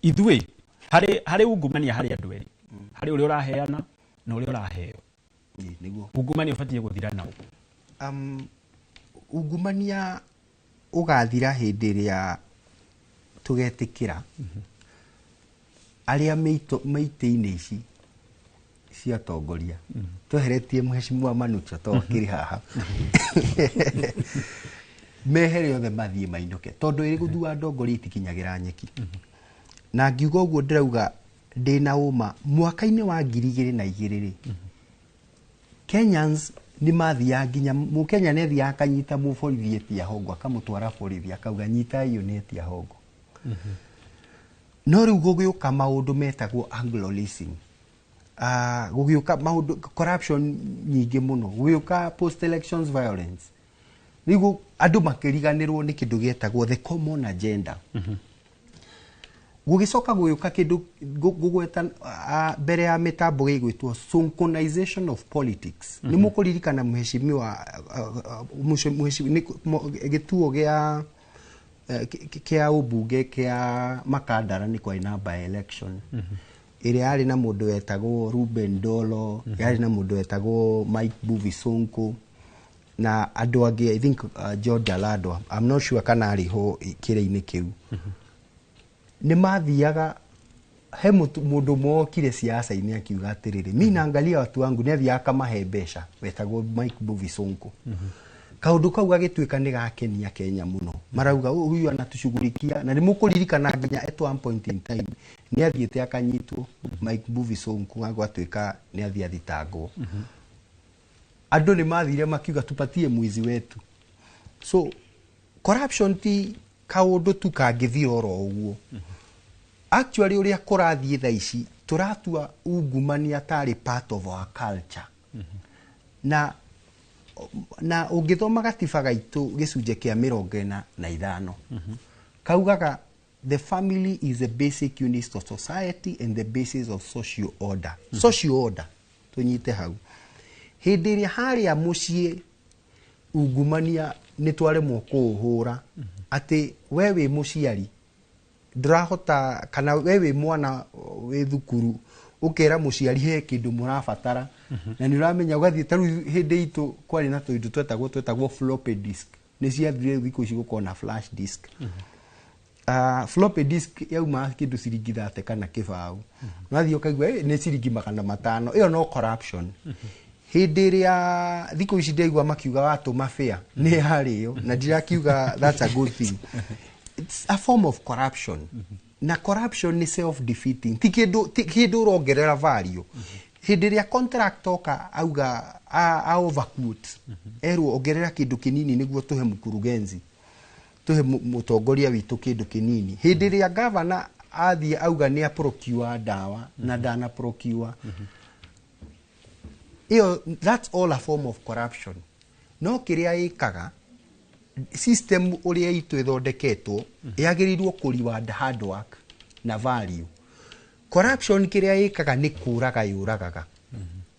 ithuĩ harĩ ungumania harĩ andũ eri harĩ ũrĩa ũraheana na ũrĩa ũraheo. Nĩguo. Ungumania ũbatiĩ gũthira na ungumania ũgathira hĩndĩ ĩrĩa tũgetĩkĩra arĩa maitĩ-inĩ ici cia tongoria tweheretie Mheshimiwa Manucho tokĩrĩ haha mehere othe mathiĩ mainũke tondũ ĩrĩ gũthua ndongoria itikinyagĩra nyeki. Na ngiuga ũguo ndĩrauga ndĩna ũma mwaka-inĩ wa 2002 Kenyans nĩ mathiaga nginya Mũkenya nĩ athiaga akanyita mũborithi etia hongo akamũtwara borithi akauga nyita iyo nĩ etia hongo. No rĩu gũgĩũka maũndũ metagwo Anglo-Leasing, gũgĩũka maũndũ corruption nyingĩ mũno, gũgĩũka post elections violence, rĩu andũ makĩriganĩrwo nĩ kĩndũ gĩetagwo the common agenda. Gũgĩcoka gũgĩũka kĩndũ gũgweta mbere ya mĩtambo gĩgwĩtwo synchronization of politics. Nĩ mũkũririkana Mheshimiwa gĩtuo kĩa ũmbunge kĩa Makandara nĩ kwarĩ na by election ĩrĩa yarĩ na mũndũ wetagwo Ruben Dolo, yarĩ na mũndũ wetagwo Mike Mbuvi Sonko na andũ angĩ I think George Alado. I'm not sure kana arĩ ho kĩrĩ-inĩ kĩu. Nĩ mathiaga he mũndũ mokire siasa-inĩ akiuga atĩrĩrĩ mimi naangalia watu wangu nĩ athiaga akamahe mbeca wetagwo Mike Mbuvi Sonko. Kaũndũ kau gagĩtuĩka nĩ gakenia Kenya mũno. Marauga huyu anatushughulikia na nĩ mũkũririkana nginya at one point in time nĩ athiĩte akanyitwo Mike Mbuvi Sonko agatuĩka nĩ athiĩ athitangwo. Andũ nĩ mathire makiuga tupatie mwizi wetu. So corruption ti kaũndũ tu kangĩthira oro ũguo. Actually ũrĩa kũrathiĩ thaa ici tũratua ungumania tarĩ part of our culture. Na ũngĩthoma gatiba gaitũ gĩcunjĩ kĩa 45 kaugaga the family is the basic unit of society and the basis of social order. Social order tunyite hau. Hĩndĩ ĩrĩa harĩa mũciĩ ungumania nĩ twaremwo kũũhũra atĩ we wĩ mũciari ndũrahota kana we wĩ mwana wĩ thukuru ũkera mũciari he kĩndũ mũrabatara na nĩ ũramenya ũgathiĩ tarũ hĩndĩ itũ kwarĩ na tũindo twetagwo floppy disk nĩ ciathire thikũ ici gũkorwo na flash disk. Floppy disk yauma kĩndũ ciringi 30 kana kĩbaũ nathiĩ ũkaigua nĩ ciringi 500. Ĩyo no corruption. Hĩndĩ ĩrĩa thikũ ici ndaigua makiuga watũma fair nĩ harĩyo na ndirakiuga that's a good thing. It's a form of corruption. Na corruption is self-defeating. Ti kĩndũ ũrongerera value. Hĩndĩ ĩrĩa contractor oka auga overquote erwo ongerera kĩndũ kĩnini nĩguo tũhe mũkurugenzi tũhe mũtongoria witũ kĩndũ kĩnini. Hĩndĩ ĩrĩa governor athiĩ auga nĩ procure ndawa na ndana procure. That's all a form of corruption. No kĩrĩa ĩkaga system ũrĩa itũ ĩthondeketwo yagĩrĩirwo kũreward hard work na value. Corruption kĩrĩa ĩkaga nĩ kũraga yũragaga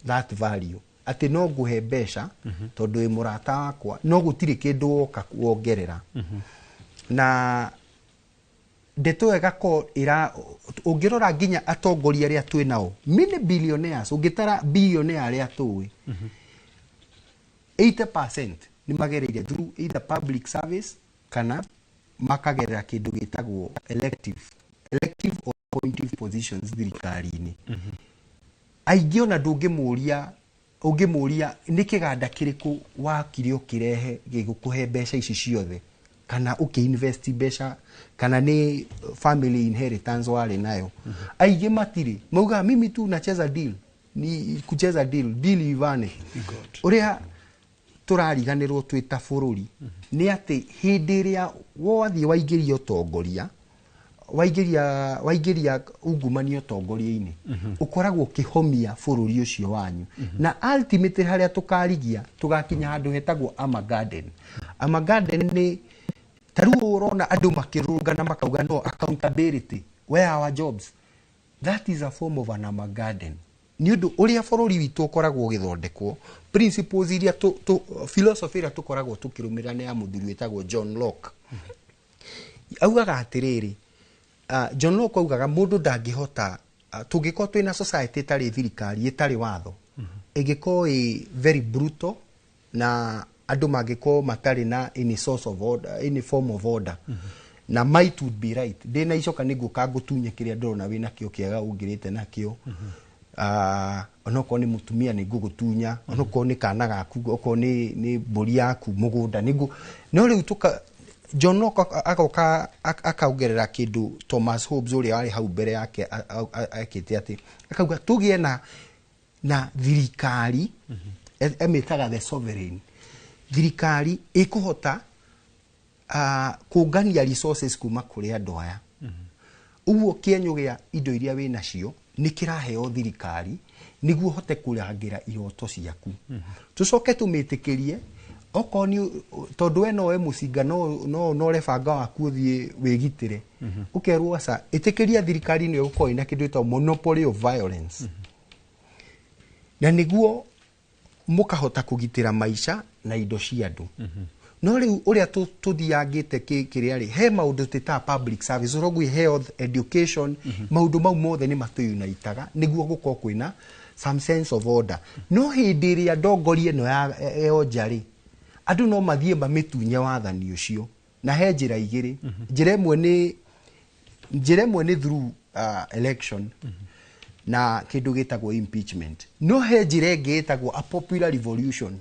that value. Atĩ no ngũhe mbeca tondũ wĩ mũrata wakwa no gũtirĩ kĩndũ woka kuongerera. Na ndeto ĩgako ũngĩrora nginya atongoria arĩa twĩ nao mini billionaires ũngĩtara billionaire arĩa tũĩ 80% nĩ magereire through either public service kana makagerera kĩndũ gĩtagwo elective or appointive positions thirikari-inĩ. Aingĩ ona ndũngĩmũria ungimuria ni kiganda kiriku wakire ukirehe gigukuhe mbeca ici ciothe kana ukiinvest mbeca kana ni family inheritance wale nayo aige matiri mauga mimi tu nacheza deal ni kucheza deal ivane uria turariganirwo twita bururi ni ati hindi ria wothi waigiria utongoria waigiria ungumania utongoria-ini ukoragwo ukihomia bururi ucio wanyu na ultimately haria tukarigia tugakinya handu hetagwo Ama Garden ni taru urona andu makirungana makauga no accountability where our jobs, that is a form of an Ama Garden. Ni undu uria bururi witu ukoragwo ugithondekwo principles iria philosophy iria tukoragwo tukirumira ni ya muthuri wetagwo John Locke. Augaga atiriri John Locke augaga mundu ndangihota tungiko twina society tari thirikari itari watho igiko very brutal na andu magiko matari na any source of order, any form of order na might would be right ndina icoka niguka ngutunye kiria ndona wina kio kiaga ungirite nakio onoko ni mutumia ni ngugutunya onoko ni kana gaku oko ni mburi yaku mugunda nigu no riu tuka John Locke akaugerera kindu Thomas Hobbes uria ari hau mbere yake akite ati akauga tugie na thirikari emetaga the sovereign thirikari ikuhota kungania resources kuma kuri andu aya uguo kienyugia indo iria we nacio nikiraheo thirikari niguo hote kurangira iroto ciaku tucoke tumitikirie okoni tondu we no mucinga no rebanga waku uthie wigitire ukerwo aca itikiria thirikari ni uko ina kindu to monopoly of violence na niguo mukahota kugitira maisha na indo cia andu no riu uria tuthiangite kiria ri he maundu tita public service rogwi health education maundu mau mothe ni matuyunaitaga niguo guko kwina some sense of order no hindi ria ndongorie no ya njari andu no mathie mamitunye wathani ucio na he njira igiri njira imwe ni through election na kindu gitagwo impeachment no he njira ingi itagwo a popular revolution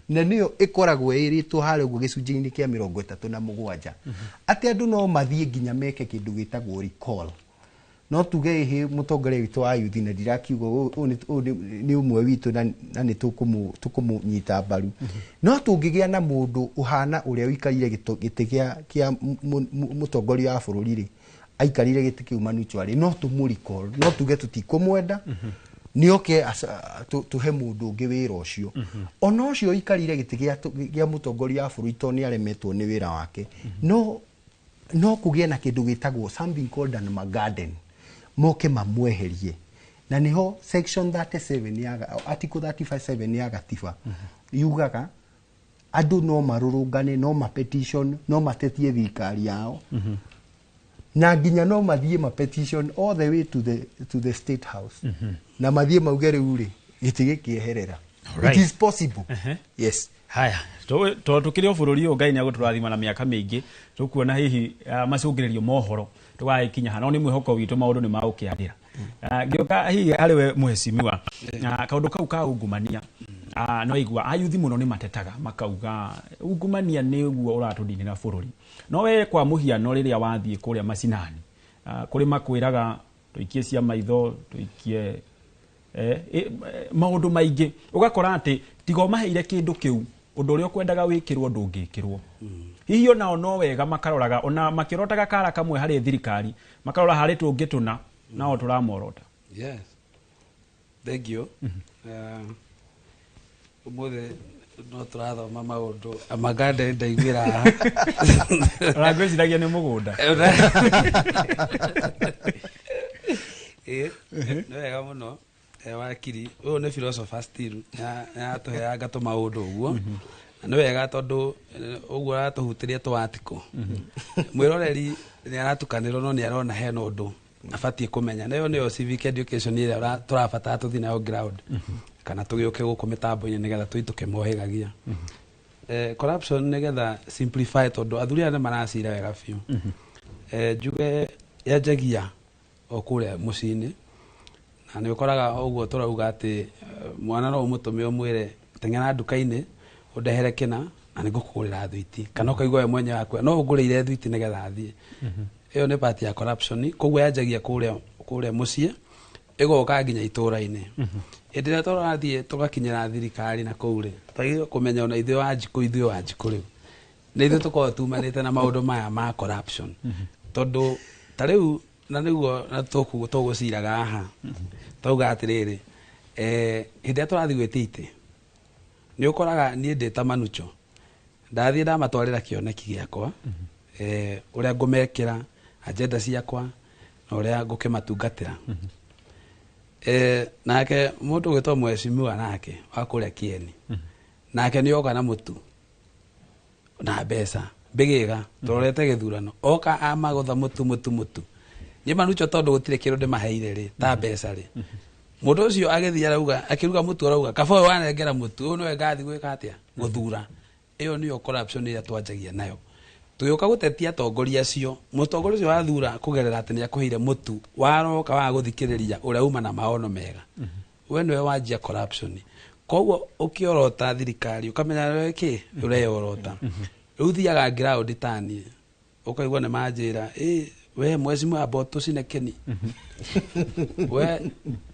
na niyo ikoragwo iritwo hare uguo gicunjini kia 37 ati andu no mathie nginya meke kindu gitagwo recall no tuge he mutongoria witu wa youth na ndirakiugo ni umwe witu na ni tukumunyita mbaru no tungigia na mundu uhana uria wikarire giti kia mutongoria wa bururi ri aikarire giti kiu manuchuari no tumuricall no tuge tutikumwenda nioke tuhe mundu ungi wira ucio ona ucio ikarire giti gia mutongoria wa bururi to ni aremetwo ni wira wake no kugie na kindu gitagwo something called an Ama Garden moke mamweherie na niho section 37 ya article 35 ya gatiba yugaga andu no marurungane no ma petition no matetie thirikari yao na nginya no mathie ma petition all the way to the state house na mathie maugere uri gitige kieherera it is possible yes haya to tukiri bururi Ngai ni aguturathima na miaka mingi tukuona hihi macungiririo mohoro tugakinya hano ni mwihoko witu maundu ni maukiarira ngioka hihi hariwe muheshimiwa kaundu kau ka ungumania no igwa ayuthi muno ni matetaga makauga ungumania ni uguo uratudinira bururi no we kwa muhiano riria wathie kuria macinani kuri makwiraga tuikie cia maitho tuikie maundu maingi ugakora ati tigo maheire kindu kiu undu uria kwendaga wikirwo ndungikirwo hiyo nao no wega makaroraga ona makirotaga kara kamwe hari thirikari makarora hari tungituna nao turamorota yes thank you umothe no turathoma maundu Ama Garden ndaigwira ragwiciragia ni mugunda no wega muno wakiri uyu ni philosopher still na tuheanga tu maundu uguo no wega tondu uguo aratuhutiria twatiko mwiroreri ni aratukanirwo no ni arona hena undu abatie kumenya nayo niyo civic education ira turabatara tuthi nayo ground kana tugioke guku mitambo-ini nigetha tuituke mohegagia corruption nigetha simplify tondu athuri ane maracira wega biu njuge yanjagia okuria mucini na nä å koraga å guo tå rauga atä mwana no å må tå mä å mwä re teng'era nduka-inä å ndehere kä na nä ngå kå gå rä ra thwiti kana å kaigua we mwenye wakwe no å ngå rä ire thwiti nä getha thiä ä yo nä pati ya corruption koguo yanjagia kå rä a må ciä ä goka nginya itå ra-inä hä ndä ä rä a tårathiä tå gakinyä ra thirikari na kå u rä twagä kå menya ona ithuä wanjikå ithuä wanjikå rä u nä ithuä tå korwo tumanä te na maå ndå maya ma corruption tondå ta rä u na nä guo tå gå ciraga haha twauga atä rä rä hä ndä ä rä a tå rathiä gwä tä itä nä å koraga niä ndä ta manucho ndathiä ndamatwarä ra kä oneki gä akwa å rä a ngå mekä ra agenda ciakwa na å rä a ngå kä matungatä ra nake må ndå å gä two mwecimiwa nake wa kå rä a kieni nake nä oka na må tu na mbeca mbä gä ga tå rorete gä thurano oka amagå tha må tu nä manucho tondå gå tirä kä rå ndä maheire rä ta mbeca rä må ndå å cio agä thiä arauga akä ruga må tu arauga kaba å wanengera må tu å nä we ngathi gwä ka atä a gå thura ä yo nä yo corruption ä rä a twanjagia nayo tå ka gå tetia atongoria acio må tongoria å cio wathura kå gerera atä nä akå heire må tu waroka wa gå thikä rä ria å rä a uma na maono mega we nä we wanjia corruption koguo å kä orota thirikari å kamenya we kä å reyorota rä u thiaga ground taniä å kaigua nä manjä ra we mwezi mwa mboto cine keni we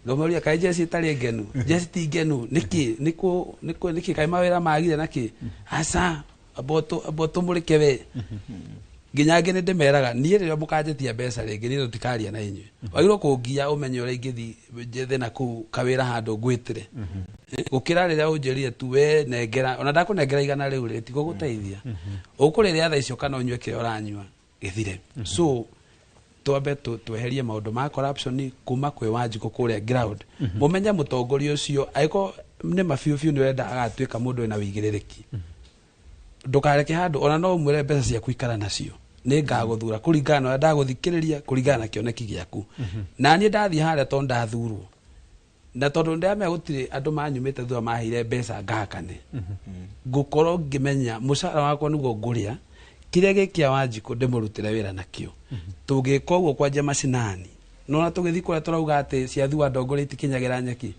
ngomoria kai jesi tari ngenu jesi ti ngenu niki kai mawira magire naki asa mboto murike we nginya ngene ndemeraga nie rä mukanjetia mbeca rä ngä nä tå tikaria na inyuä wagirwo kå ngia å menye å rä a ingä thi njethe na kå kawä ra handå ngwä tä re gå kä ra rä rä a å njä rire tu we nengera ona ndakå nengera igana rä u rä tigå gå teithia å kå rä rä a tha icio kana å nyue kä rä a å ranyua gä thire so twambe tweherie maundu ma corruption kuma kwe Wanjikũ kũrĩa ground mumenye mũtongoria ũcio aiko nĩ mabiũbiũ nĩ wenda agatuĩka mũndũ wĩna wĩigĩrĩrĩki ndukareke handũ ona no mwĩre mbeca ciaku ikara nacio nĩ ngagũthura kũringana na ndagũthikĩrĩria kũringana na kĩoneki gĩaku na niĩ ndathiĩ harĩa tondũ ndathurwo na tondũ ndĩramenya gũtirĩ andũ manyumĩte thutha maheire mbeca ngakane ngũkorwo ngĩmenya mũcara wakwa nĩguo ngũrĩa kĩrĩa gĩkĩa Wanjikũ ndĩmũrutĩre wĩra nakĩo tũngĩka ũguo kwanja macinani nona tũgĩthiĩ kũrĩa tũrauga atĩ ciathua ndongoria itikinyagĩra nyeki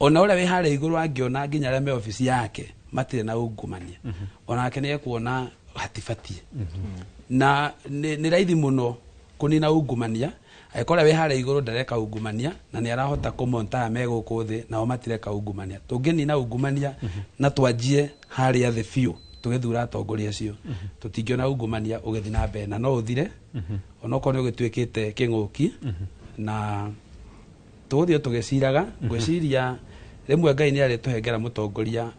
ona ũrĩa wĩ harĩa igũrũ angĩona nginya arĩa me obici yake matirĩ na ungumania onake nĩ ekuona hatibatiĩ na nĩ raithi mũno kũnina ungumania aikora wĩ harĩa igũrũ ndareka ungumania na nĩ arahota kũmonta me gũkũ thĩ nao matireka ungumania tũngĩnina ungumania na twanjie harĩa thĩ biũ tũgĩthura atongoria acio tũtingĩona ungumania ũgĩthiĩ na mbere na no ũthire onokorwo nĩ ũgĩtuĩkĩte kĩng'ũki na tũgũthiĩ tũgĩciraga ngwĩciria rĩmwe Ngai nĩ arĩtũhengera mũtongoria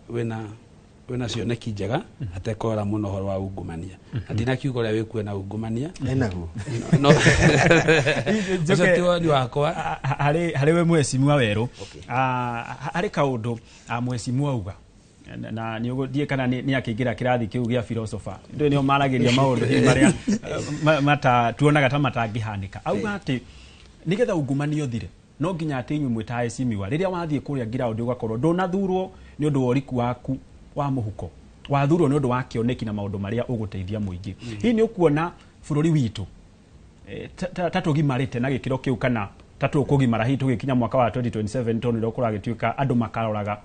wĩna cioneki njega atekora mũno ũhoro wa ungumania na ndinakiuga ũrĩa wĩkuo na ungumania enaguo ũcio ti woni wakwa harĩ we Mheshimiwa Werũ harĩ kaũndũ Mheshimiwa auga na nĩ ũgũthiĩ kana nĩ akĩingĩra kĩrathi kĩu gĩa philosopher ndĩ nĩo maragĩria maũndũ marĩa tuonaga ta matangĩhanĩka auga atĩ nĩgetha ungumania ũthire no nginya atĩ inyuĩ mwĩ ta aheshimiwa rĩrĩa wathiĩ kũrĩa ground ũgakorwo ndũnathurwo nĩ ũndũ wa ũriku waku wa mũhuko wathurwo nĩ ũndũ wa kĩoneki na maũndũ marĩa ũgũteithia mũingĩ hihi nĩ ũkuona bũrũri witũ ta tũgimarĩte na gĩkĩro kĩu kana ta tũkũgimara hihi tũgĩkinya mwaka wa 2027 tondũ nĩ ũkũragĩtuĩka andũ makaroraga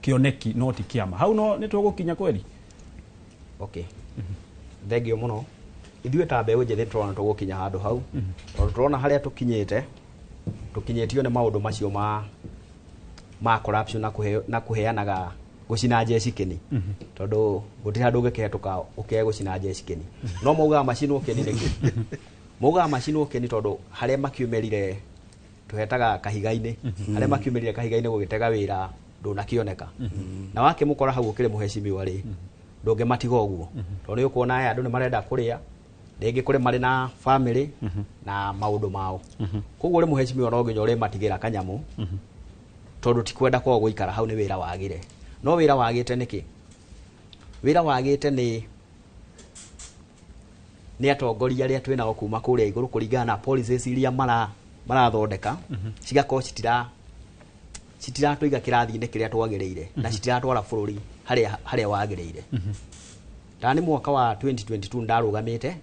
kĩoneki no ti kĩama hau no nĩ tũgũkinya kweli okay thengio mũno ithuĩ ta mbeũ njĩthĩ tũrona tũgũkinya handũ hau tondũ tũrona harĩa tũkinyĩtio nĩ maũndũ macio ma corruption na kũheanaga gũcina njeci kĩni tondũ gũtirĩ handũ ũngĩkĩhetũka ũkĩe gũcina njeci kĩni no maugaga macinwo kĩni nĩkĩ maugaga macinwo kĩni tondũ harĩa makiumerire tũhetaga kahiga-inĩ harĩa makiumerire kahiga-inĩ gũgĩtega wĩra ndũnakĩoneka na wakĩmũkora hau ũkĩrĩ mũheshimiwa rĩ ndũngĩmatiga ũguo tondũ nĩ ũkuona aya andũ nĩ marenda kũrĩa rĩngĩ kũrĩ marĩ na family na maũndũ mao koguo rĩ mũheshimiwa no nginya ũrĩmatigĩra kanyamũ tondũ ti kwenda kwao gũikara hau nĩ wĩra wagire no wĩra wagĩte nĩkĩ wĩra wagĩte nĩ atongoria arĩa twĩnao kuma kũrĩa igũrũ kũringana na policies iria marathondeka cigakorwo citiratũiga kĩrathi-inĩ kĩrĩa twagĩrĩire na citiratwara bũrũri harĩa wagĩrĩire ta nĩ mwaka wa 2022 ndarũgamĩte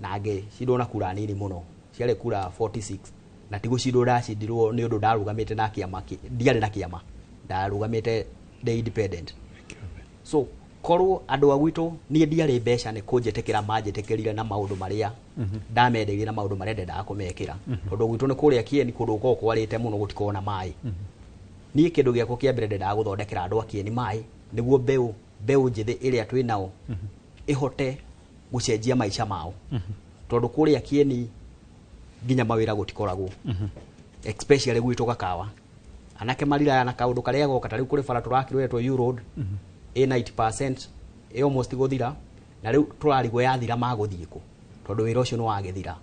na ngĩcindwo na kura nini mũno ciarĩ kura 46 na tigucidwo ndacindirwo nĩ ũndũ ndarugamĩte na kĩama ndiarĩ na kĩama ndarugamĩte the independent so korwo andũ a gwitũ niĩ ndiarĩ mbeca nĩ kũnjĩtĩkĩra manjĩtĩkĩrire na maũndũ marĩa ndamendeirie na maũndũ marĩa ndendaga kũmekĩra tondũ gwitũ nĩ kũrĩa Kieni kũndũ gũkoragwo kwarĩte mũno gũtikoragwo na maĩ niĩ kĩndũ gĩakwa kĩa mbere ndendaga gũthondekera andũ a Kieni maĩ nĩguo mbeũ njĩthĩ ĩrĩa twĩ nao ĩhote gũcenjia maica mao tondũ kũrĩa Kieni nginya mawĩra gũtikoragwo especially gwitũ Gakawa anake mariraya na kaũndũ karĩa goka ta rĩu kũrĩ bara tũrakirwetwo U-Road 90% almost gũthira na rĩu tũrarigwo yathira magũthiĩ kũ tondũ wĩra ũcio nĩ wagĩthira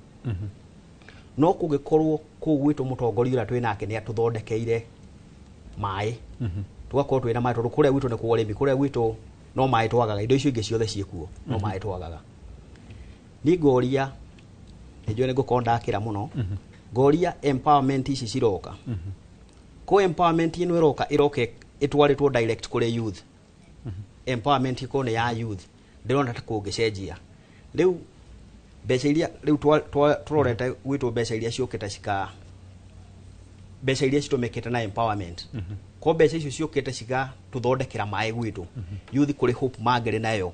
no kũngĩkorwo kũu gwitũ mũtongoria ũrĩa twĩ nake nĩ atũthondekeire maĩ tugakorwo twĩna maĩ tondũ kũrĩa gwitũ nĩ kũrĩmi kũrĩa gwitũ no maĩ twagaga indo icio ingĩ ciothe ciĩkuo no maĩ twagaga ni ngoria nĩnjũĩ nĩ ngũkorwo ndakĩra mũno ngoria empowerment ici ciroka ko empowerment ĩno ĩroka ĩtwarĩtwo direct kũrĩ youth empowerment ĩkorwo nĩ ya youth ndĩrona ta kũngĩcenjia rĩu mbeca iria rĩu tũrorete gwitũ mbeca iria ciũkĩte mbeca iria citumĩkĩte na empowerment ko mbeca icio ciũkĩte tũthondekera maĩ gwitũ youth kũrĩ hope mangĩrĩ nayo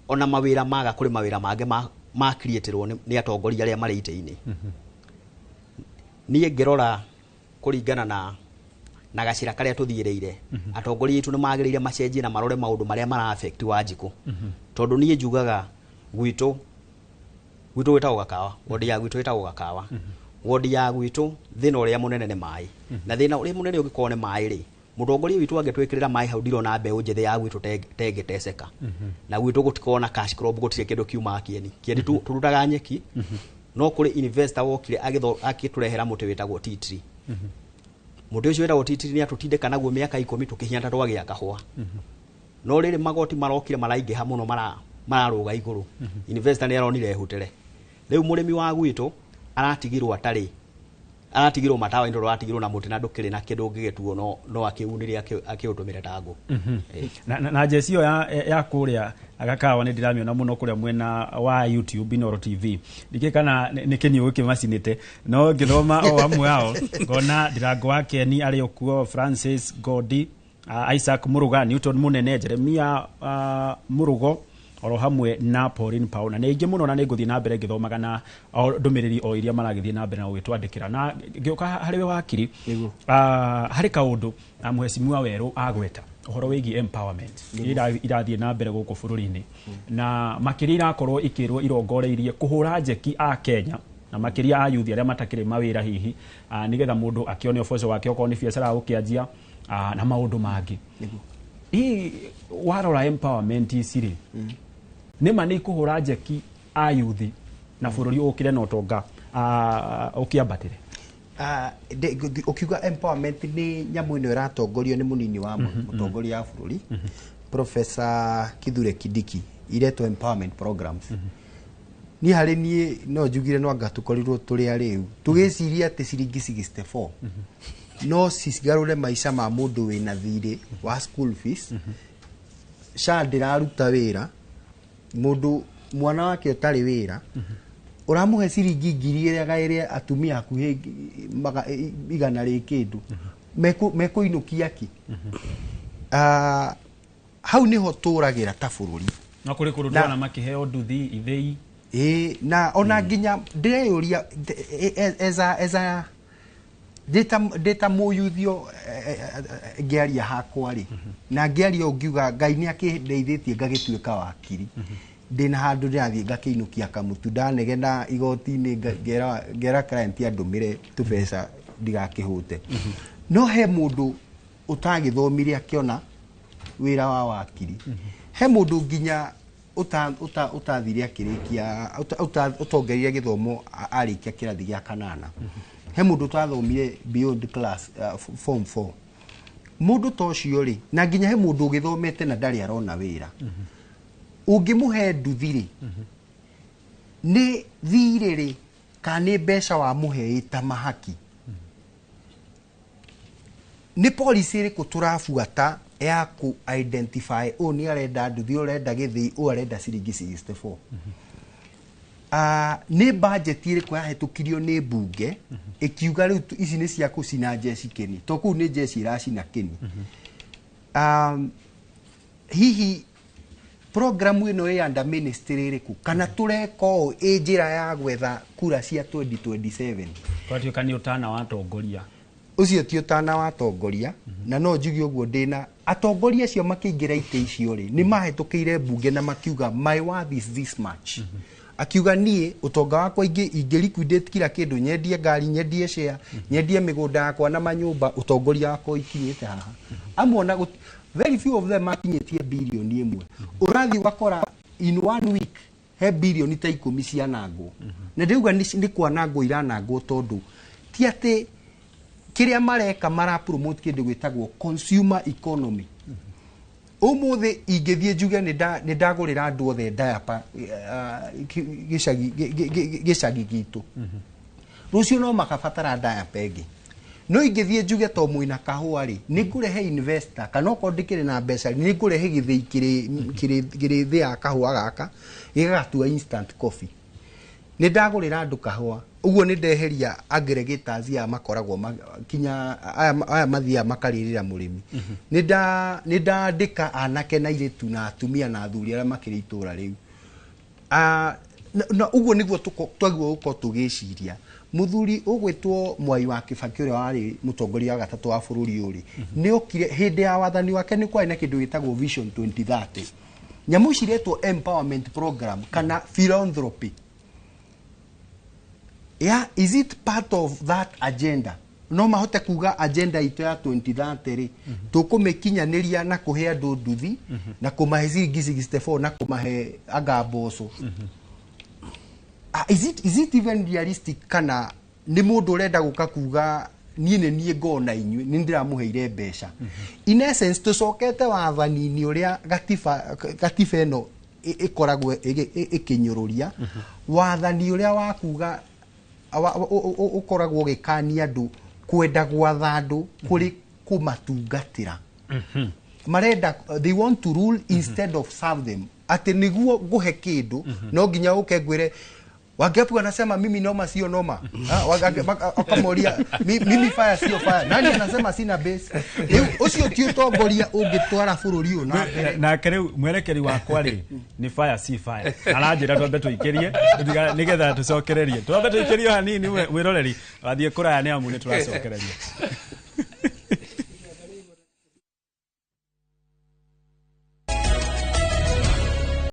ona mawĩra maga kũrĩ mawĩra mangĩ ma createirwo nĩ atongoria arĩa marĩ itĩ-inĩ niĩ ngĩrora kũringana na gacira karĩa tũthiĩrĩire atongoria itu nĩ magĩrĩire macenjie na marore maũndũ marĩa mara affect Wanjikũ tondũ niĩ njugaga gwitũ gwĩtagwo Gakawa wodi ya gwitũ ĩtagwo Gakawa wodi ya gwitũ thĩna ũrĩa mũnene nĩ maĩ na thĩna ũrĩa mũnene ũngĩkorwo nĩ maĩ rĩ mũtongoria witũ angĩtwĩkĩrĩra maĩ hau ndirona mbeũ njĩthĩ ya gwitũ tengĩteceka na gwitũ gũtikorwo na cash crop gũtirĩ kĩndũ kiuma Kieni tũrutaga nyeki no kũrĩ investor wokire agĩtũrehera mũtĩ wĩtagwo tea tree mũtĩ ũcio wĩtagwo tea tree nĩ atũtindĩka naguo mĩaka 10 tũkĩhinya ta twagĩa kahũa no rĩrĩ magoti marokire maraingĩha mũno mararũga igũrũ investor nĩ aronire ehutere rĩu mũrĩmi wa gwitũ aratigirwo matawa indo aratigirwo na mũtĩ na ndũkĩrĩ na kĩndũ ũngĩgetuo no akĩunire akĩũtũmĩre tango na njeci ĩyo ya kũrĩa Gakawa nĩ ndiramĩona mũno kũrĩa mwena wa YouTube Inooro TV ndike kana nĩ kĩniũ gĩkĩmacinĩte no ngĩthoma o amwe ao ngona Ndirango wa Kieni arĩ okuo Francis Godi Isaac Muruga Newton Munene Jeremia Murugo oro hamwe na Pauline Pauna na ingĩ mũno na nĩ ngũthiĩ na mbere ngĩthomaga na ndũmĩrĩri o iria maragĩthiĩ na mbere na gwĩtwandĩkĩra na ngĩoka harĩ we wakiri harĩ kaũndũ Mheshimiwa Werũ agweta ũhoro wĩgiĩ empowerment irathiĩ na mbere gũkũ bũrũri-inĩ na makĩria irakorwo ikĩrwo irongoreirie kũhũra njeki a Kenya na makĩria a youth arĩa matakĩrĩ mawĩra hihi nĩgetha mũndũ akĩone ũboco wake okorwo nĩ biacara gũkĩanjia na maũndũ mangĩ hii warora empowerment icirĩ nĩma nĩ kũhũra njeki a youth na bũrũri ũkĩre na ũtonga ũkĩambatĩre ukiuga empowerment ni nyamu ino iratongorio ni munini wa mutongoria wa bũrũri Professor Kithure Kindiki iretwo empowerment programs ni hari ni no njugire no ngatukorirwo turi ariu tugiciria ati ciringi 64 no cigarure maica ma mundu wina thirĩ wa school fees SHA ndiraruta wĩra mundu mwana wake utari wĩra uramuhe ciringi ngiri ĩrĩa atumia hakuhĩ igana rĩ kĩndũ mekuinukia ki hau niho tũragĩra ta bũrũri na kũrĩ kũrutana na makĩheo nduthi ithei na ona nginya ndĩreyũria eza data mũyuthio ngĩaria hakwa rĩ na ngĩaria ngiuga Ngai nĩ akĩndeithĩtie ngagĩtuĩka wakiri ndina handu ndirathiĩ ngakĩinukia kamutu ndanegena igoti-inĩ ngera client andũmĩre tũbeca ndigakĩhũte no he mũndũ ũtagĩthomire akĩona wĩra wa wakiri he mũndũ nginya ũtathire akĩrĩkia ũtongereire gĩthomo arĩkia kĩrathi gĩa kanana he mũndũ ũtathomire beyond class form 4 mũndũ ta ũcio rĩ na nginya he mũndũ ũgĩthomete na ndarĩ arona wĩra ungimuhe nduthiri ni thirĩrĩ kana mbeca wa muhe ita mahaki ni policy ĩrĩkũ tũrabuata ya ku identify ni arenda nduthi urenda gĩthĩ arenda ciringi 64 nĩ budget ĩrĩkũ yahetũkirio nĩ mbunge ĩkiuga rĩu ici nĩ cia kũcina njeci kĩni to kũu nĩ njeci ĩracina kĩni. Hihi programu ĩno ĩ under ministry ĩrĩkũ kana tũreka ũũ ĩ njĩra ya gwetha kura cia 2027? Kwatuĩka nĩ ũtana wa atongoria. Ũcio ti ũtana wa atongoria, na no njuge ũguo ndĩna atongoria acio makĩingĩra itĩ icio rĩ nĩ mahetũkĩire mbunge na makiuga my worth is this much. Akiuga niĩ ũtonga wakwa ingĩ liquidate kila kĩndũ, nyendie ngari, nyendie share, nyendie mĩgũnda yakwa na manyũmba, ũtongoria wakwa ikinyĩte haha. Amona very few of them makinyĩtie bilioni ĩmwe. Ũrathi wakora in 1 week he bilioni ta 10 cianangwo. Na ndĩuga nĩ kwanangwo iranangwo tondũ ti atĩ kĩrĩa mareka mara promote kĩndũ gwĩtagwo consumer economy. Ũmũthĩ ingĩthiĩ njuge nĩ ndagũrĩra andũ othe diaper gĩcagi gitũ. Rũciũ no makabatara diaper ĩngĩ. No ingĩthiĩ njuge to mwĩna kahũa rĩ nĩ ngũrehe investor kana okorwo ndĩkĩrĩ na mbeca nĩ ngũrehe gĩthĩi kĩrĩ thĩ ya kahũa gaka gĩgatua instant coffee. Nĩ ndagũrĩra andũ kahũa. Uguo nĩ ndeheria aggregators ya makoragwo kinya aya mathiaga makarĩrĩra mũrĩmi. Nĩ ndandĩka anake na airĩtu na atumia na athuri arĩa makĩrĩ itũra rĩu. Na uguo nĩguo twagwo gũkorwo tũgĩciria. Muthuri ũgwĩtwo Mwai wa Kĩbakĩ ũrĩa warĩ mũtongoria wa gatatũ wa bũrũri ũrĩ nĩ okire hĩndĩ ya wathani wake nĩ kwarĩ na kĩndũ gĩtagwo Vision 2030. Nyamũ ciretwo empowerment program kana philanthropy. Yeah, is it part of that agenda? No mahote kuga agenda ito ya 2030 ri tũkũmĩkinyanĩria na kũhe andũ nduthi na kũmahe ciringi 64 na kũmahe anga mboco. Is it even realistic kana nĩ mũndũ ũrenda gũka kuga niĩ ngona inyuĩ nĩ ndĩramũheire mbeca? In essence tũcokete wathani-inĩ ũrĩa gatiba ĩno ĩkoragwo ĩkĩnyũrũria, wathani ũrĩa wa kuga ukoragwo gĩkania andũ kwenda gwatha andũ kũrĩ kũmatungatĩra. Marenda they want to rule instead of serve them. Ati niguo nguhe kĩndũ no nginya ũke ngwĩre Wangepu anasema mimi noma sio noma. Wakamoria mimi fire sio fire. Nani anasema sina base? Ucio ti utongoria ungitwara bũrũri ũyũ na mbere. Na kĩrĩu mwerekeri wakwa rĩ ni fire si fire. Aranjĩra twambe tũikĩrie nĩgetha tũcokererie. Twambe tũikĩrie hanini mwĩroreri wathiĩ kũraya nĩ amu nĩ tũracokereria.